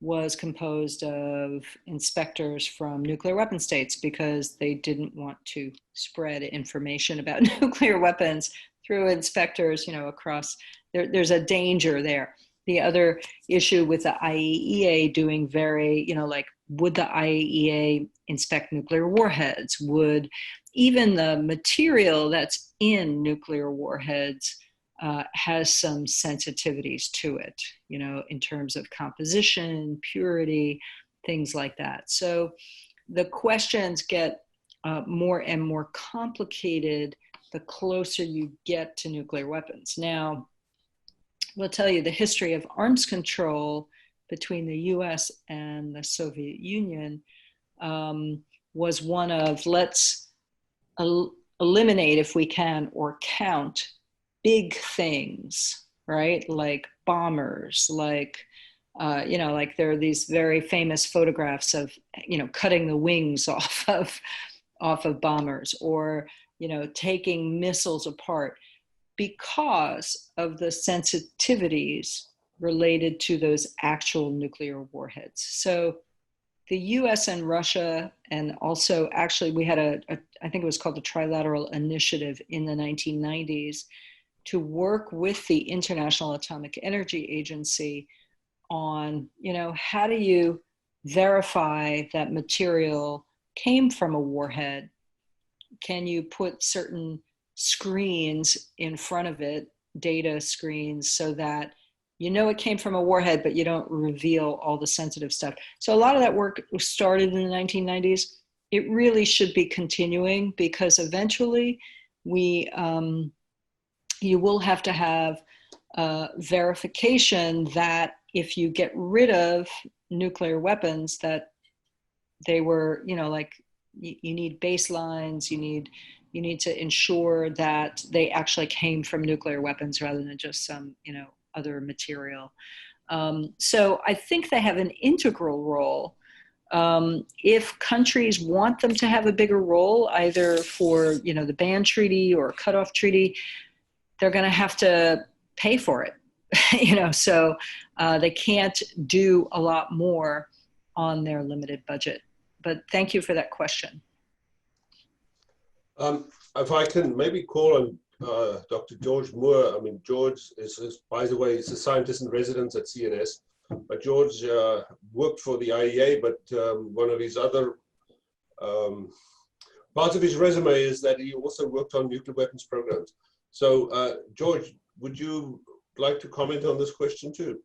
was composed of inspectors from nuclear weapon states, because they didn't want to spread information about nuclear weapons through inspectors, you know, across. There's a danger there. The other issue with the IAEA doing very, you know, like, would the IAEA inspect nuclear warheads? Would even the material that's in nuclear warheads has some sensitivities to it, you know, in terms of composition, purity, things like that. So the questions get more and more complicated the closer you get to nuclear weapons. Now, we'll tell you the history of arms control between the US and the Soviet Union was one of, let's eliminate, if we can, or count big things, right? Like bombers, like, you know, like there are these very famous photographs of, you know, cutting the wings off of bombers, or, you know, taking missiles apart, because of the sensitivities related to those actual nuclear warheads. So the US and Russia, and also actually we had I think it was called the Trilateral Initiative in the 1990s, to work with the International Atomic Energy Agency on, you know, how do you verify that material came from a warhead? Can you put certain screens in front of it, data screens, so that you know it came from a warhead, but you don't reveal all the sensitive stuff? So a lot of that work started in the 1990s. It really should be continuing, because eventually you will have to have verification that if you get rid of nuclear weapons, that they were, you know, like, you need baselines, you need to ensure that they actually came from nuclear weapons rather than just some, you know, other material. So I think they have an integral role. If countries want them to have a bigger role, either for the ban treaty or cutoff treaty, they're going to have to pay for it. So they can't do a lot more on their limited budget. But thank you for that question. If I can maybe call on Dr. George Moore. I mean, George is, by the way, he's a scientist in residence at CNS. But George worked for the IEA, but one of his other parts of his resume is that he also worked on nuclear weapons programs. So, George, would you like to comment on this question too?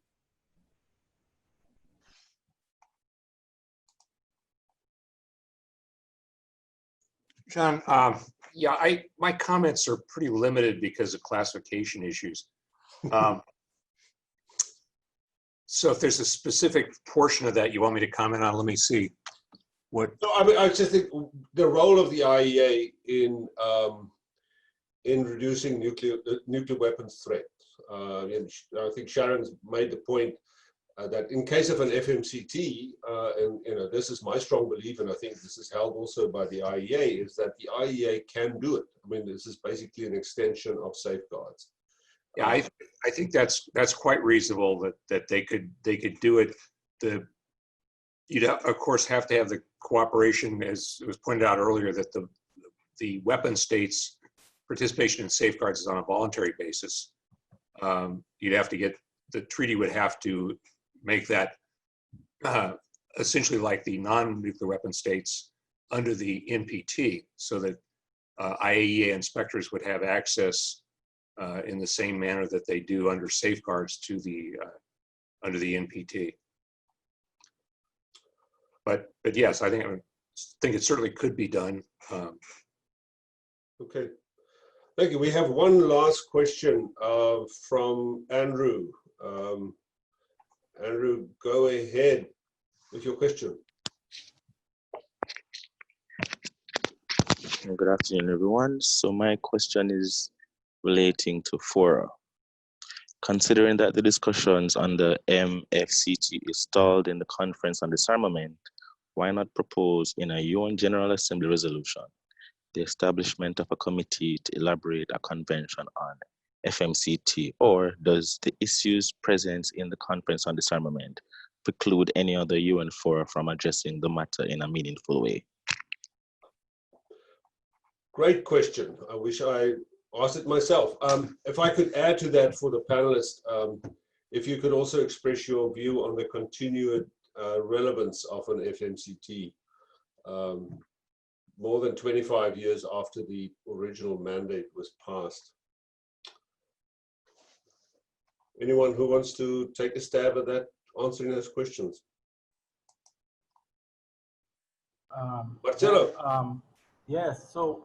John, yeah, my comments are pretty limited because of classification issues. So if there's a specific portion of that you want me to comment on, let me see. What? So I just think the role of the IEA in reducing nuclear weapons threat. And I think Sharon's made the point that in case of an FMCT, and this is my strong belief, and I think this is held also by the IEA, is that the IEA can do it. I mean, this is basically an extension of safeguards. Yeah, I think that's quite reasonable that they could do it. You'd of course have to have the cooperation, as it was pointed out earlier, that the weapon states' participation in safeguards is on a voluntary basis. You'd have to the treaty would have to make that essentially like the non-nuclear weapon states under the NPT, so that IAEA inspectors would have access in the same manner that they do under safeguards to under the NPT. But yes, I think it certainly could be done. Okay, thank you. We have one last question from Andrew. Andrew, go ahead with your question. Good afternoon, everyone. So my question is relating to FORA. Considering that the discussions on the MFCT is stalled in the Conference on Disarmament, why not propose in a UN General Assembly resolution the establishment of a committee to elaborate a convention on FMCT? Or does the issues present in the Conference on Disarmament preclude any other UN fora from addressing the matter in a meaningful way? Great question. I wish I asked it myself. If I could add to that for the panelists, if you could also express your view on the continued relevance of an FMCT more than 25 years after the original mandate was passed. Anyone who wants to take a stab at that, answering those questions? Marcelo. Yes, so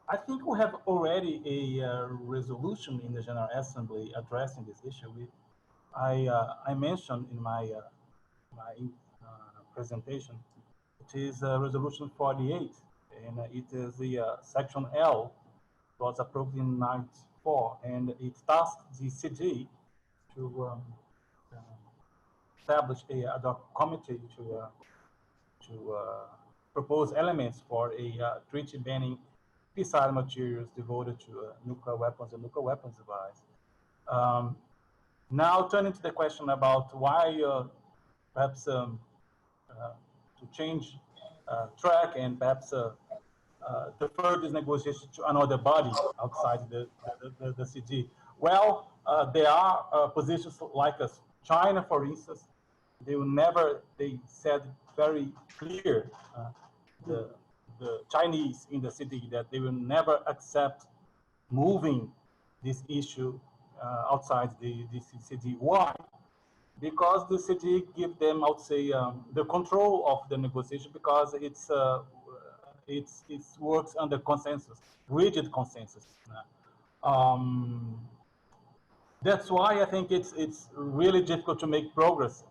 I think we have already a resolution in the General Assembly addressing this issue. I mentioned in my presentation, it is Resolution 48, and it is the Section L, was approved in 94, and it tasked the CG to establish a ad hoc committee to propose elements for a treaty banning fissile materials devoted to nuclear weapons and nuclear weapons device. Now turning to the question about why perhaps to change track and perhaps defer this negotiation to another body outside the CG. Well, there are positions like China, for instance. They said very clear, the Chinese in the city, that they will never accept moving this issue outside the CG. Why? Because the CG give them, I would say, the control of the negotiation, because it works under consensus, rigid consensus. That's why I think it's really difficult to make progress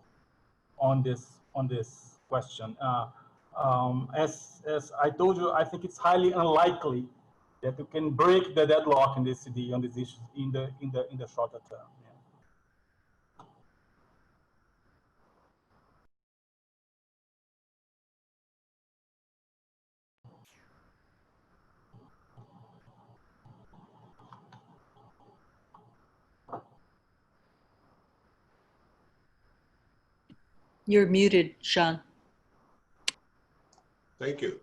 on this question. As I told you, I think it's highly unlikely that you can break the deadlock in the city on these issues in the shorter term. You're muted, Sean. Thank you.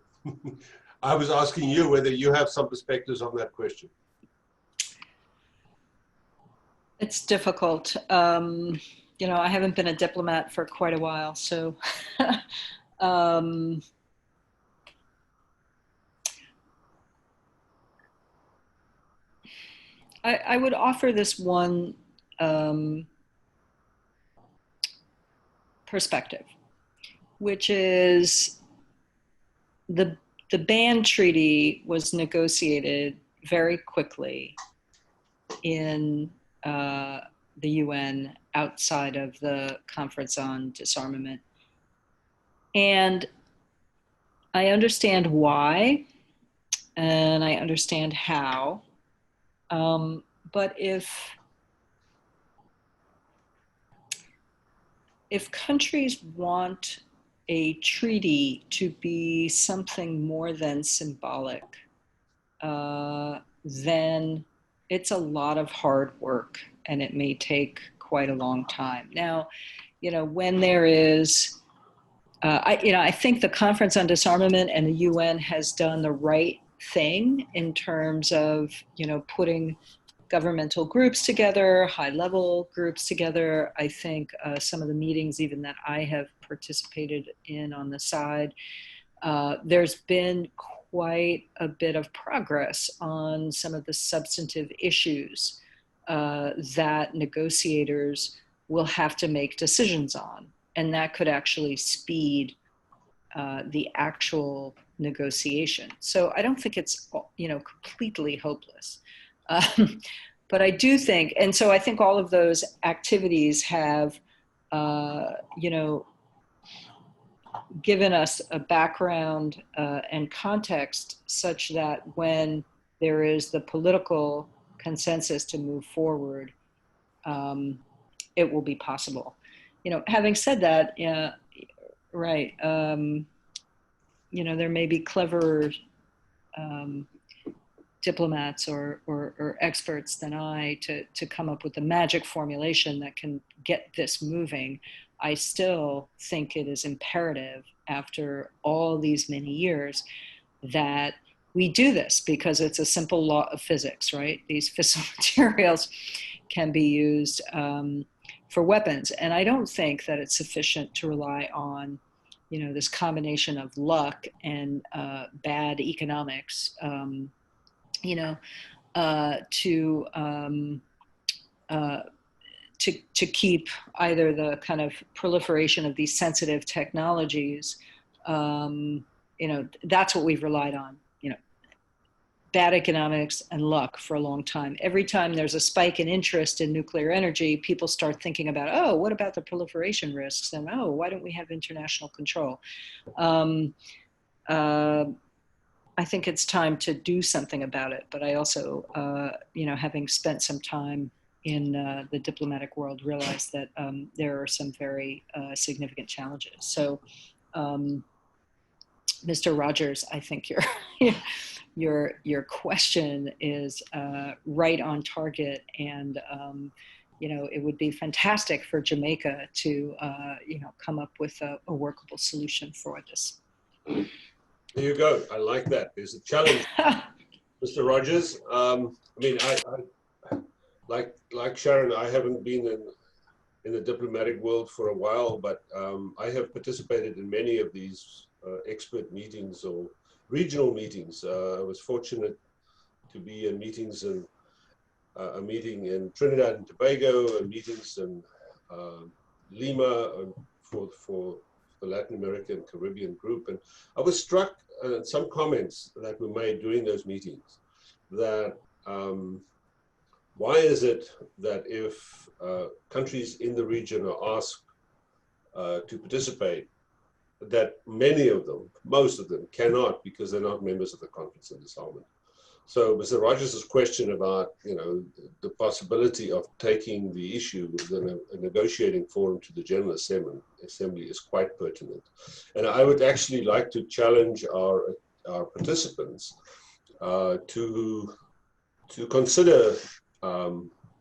I was asking you whether you have some perspectives on that question. It's difficult. You know, I haven't been a diplomat for quite a while, so I would offer this one perspective, which is the ban treaty was negotiated very quickly in the UN outside of the Conference on Disarmament. And I understand why, and I understand how, but if countries want a treaty to be something more than symbolic, then it's a lot of hard work and it may take quite a long time. Now, you know, when there is, I think the Conference on Disarmament and the UN has done the right thing in terms of, you know, putting governmental groups together, high-level groups together. I think some of the meetings even that I have participated in on the side, there's been quite a bit of progress on some of the substantive issues that negotiators will have to make decisions on. And that could actually speed the actual negotiation. So I don't think it's, you know, completely hopeless. But I do think, and so I think all of those activities have, you know, given us a background and context such that when there is the political consensus to move forward, it will be possible. You know, having said that, right, you know, there may be clever diplomats or experts than I to come up with a magic formulation that can get this moving. I still think it is imperative after all these many years that we do this because it's a simple law of physics, right? These fissile materials can be used for weapons. And I don't think that it's sufficient to rely on, you know, this combination of luck and bad economics, you know, to keep either the kind of proliferation of these sensitive technologies, you know, that's what we've relied on, you know, bad economics and luck for a long time. Every time there's a spike in interest in nuclear energy, people start thinking about, oh, what about the proliferation risks? And, oh, why don't we have international control? I think it's time to do something about it. But I also, you know, having spent some time in the diplomatic world, realize that there are some very significant challenges. So, Mr. Rogers, I think your question is right on target, and you know, it would be fantastic for Jamaica to you know, come up with a workable solution for this. There you go. I like that. There's a challenge, Mr. Rogers. I mean, I like Sharon, I haven't been in the diplomatic world for a while, but I have participated in many of these expert meetings or regional meetings. I was fortunate to be in meetings in a meeting in Trinidad and Tobago, and meetings in Lima for the Latin American Caribbean group. And I was struck at some comments that were made during those meetings that why is it that if countries in the region are asked to participate, that many of them, most of them, cannot because they're not members of the Conference on Disarmament? So Mr. Rogers' question about, you know, the possibility of taking the issue within a negotiating forum to the General Assembly is quite pertinent. And I would actually like to challenge our participants to consider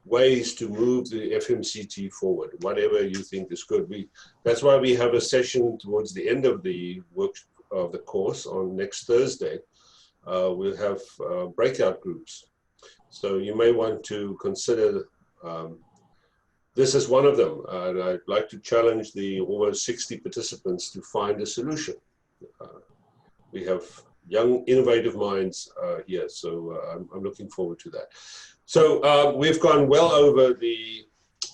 ways to move the FMCT forward, whatever you think is good. That's why we have a session towards the end of the course on next Thursday. We'll have breakout groups. So you may want to consider this is one of them. And I'd like to challenge the almost 60 participants to find a solution. We have young, innovative minds here, so I'm looking forward to that. So we've gone well over the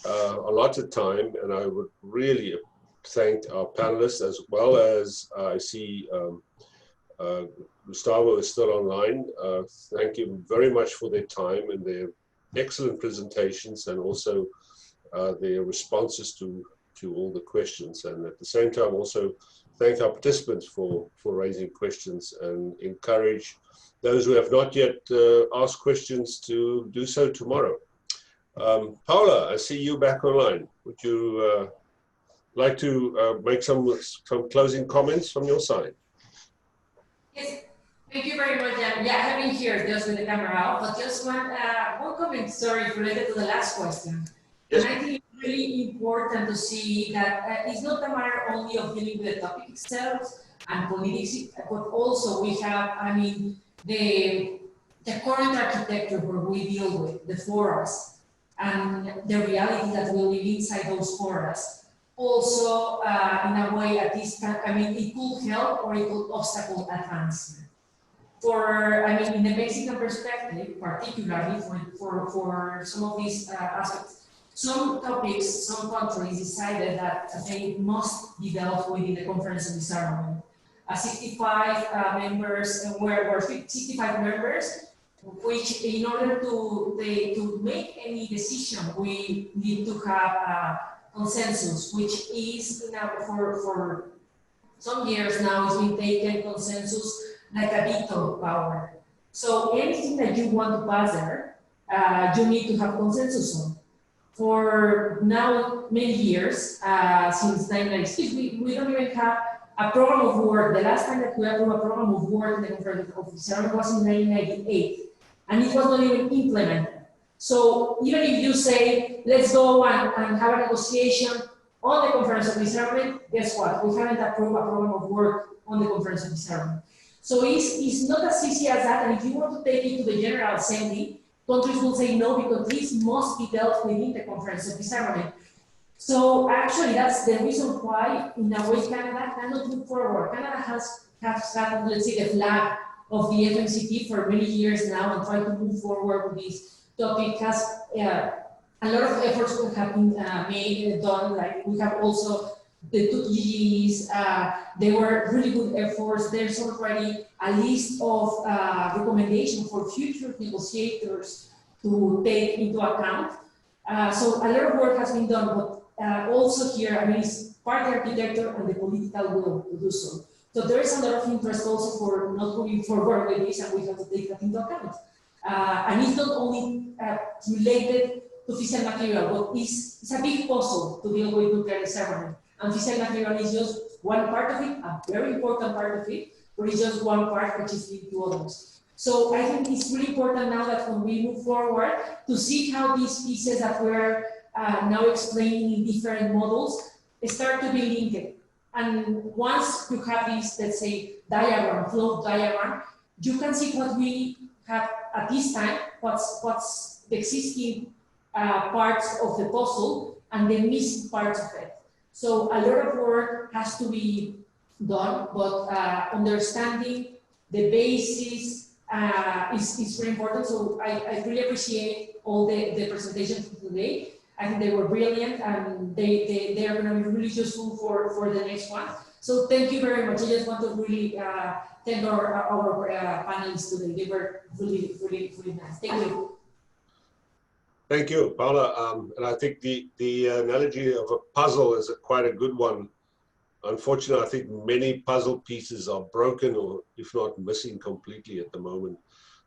allotted time, and I would really thank our panelists, as well as I see Gustavo is still online. Thank you very much for their time and their excellent presentations, and also their responses to all the questions. And at the same time, also thank our participants for raising questions, and encourage those who have not yet asked questions to do so tomorrow. Paula, I see you back online. Would you like to make some closing comments from your side? Yes, thank you very much. Yeah, I have been here just with the camera out, but just one comment, sorry, related to the last question. Yes. And I think it's really important to see that it's not a matter only of dealing with the topic itself and politics, but also we have, I mean, the current architecture where we deal with the forums and the reality that we live inside those forums. Also, in a way, at this time, I mean, it could help or it could obstacle advancement. I mean, in the Mexican perspective, particularly for some of these aspects, some topics, some countries decided that they must be dealt with in the Conference of Disarmament. 65 members, were 65 members, which in order to make any decision, we need to have consensus, which is for some years now, it's been taken consensus like a veto power. So anything that you want to pass there, you need to have consensus on. For now, many years, since 1996, we don't even have a program of work. The last time that we approved a program of work in the Conference of Disarmament was in 1998, and it was not even implemented. So even if you say, let's go and have a negotiation on the Conference of Disarmament, guess what? We haven't approved a program of work on the Conference of Disarmament. So it's not as easy as that, and if you want to take it to the General Assembly, countries will say no, because this must be dealt within the Conference of Disarmament. So actually, that's the reason why, in a way, Canada cannot move forward. Canada has had, let's say, the flag of the FMCT for many years now and trying to move forward with this topic. Has a lot of efforts have been done. Like we have also the two GGs. They were really good efforts. There's already a list of recommendations for future negotiators to take into account. So a lot of work has been done, but also here, I mean, it's part of the architecture and the political will to do so. So there is a lot of interest also for not moving forward with this, and we have to take that into account. And it's not only related to fissile material, but it's a big puzzle to deal with nuclear disarmament. And fissile material is just one part of it, a very important part of it, but it's just one part which is linked to others. So I think it's really important now that when we move forward to see how these pieces that we're now explaining in different models start to be linked. And once you have this, let's say, diagram, flow diagram, you can see what we have at this time, what's the existing parts of the puzzle and the missing parts of it. So a lot of work has to be done, but understanding the basis is very important. So I really appreciate all the presentations today. I think they were brilliant, and they are going to be really useful for the next one. So thank you very much. I just want to really thank our panelists today. They were really, really, really nice. Thank you. Thank you, Paula. And I think the analogy of a puzzle is quite a good one. Unfortunately, I think many puzzle pieces are broken, or if not missing completely at the moment.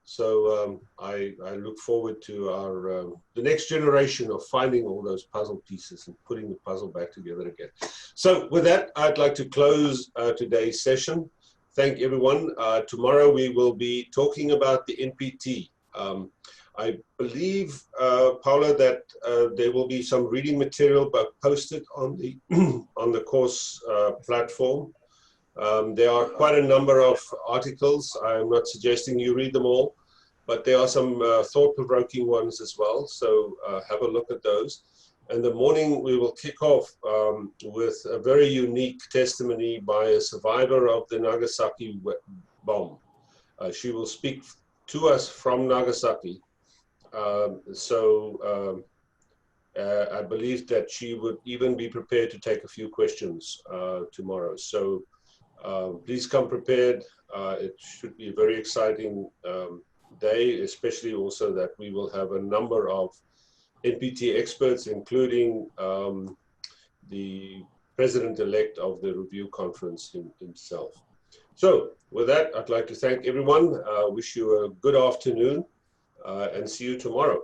So I look forward to our the next generation of finding all those puzzle pieces and putting the puzzle back together again. So with that, I'd like to close today's session. Thank everyone. Tomorrow we will be talking about the NPT, I believe, Paula, that there will be some reading material posted on the on the course platform. There are quite a number of articles. I'm not suggesting you read them all, but there are some thought-provoking ones as well. So have a look at those. In the morning, we will kick off with a very unique testimony by a survivor of the Nagasaki bomb. She will speak to us from Nagasaki. I believe that she would even be prepared to take a few questions tomorrow. So please come prepared. It should be a very exciting day, especially also that we will have a number of NPT experts, including the president-elect of the review conference himself. So with that, I'd like to thank everyone. Wish you a good afternoon and see you tomorrow.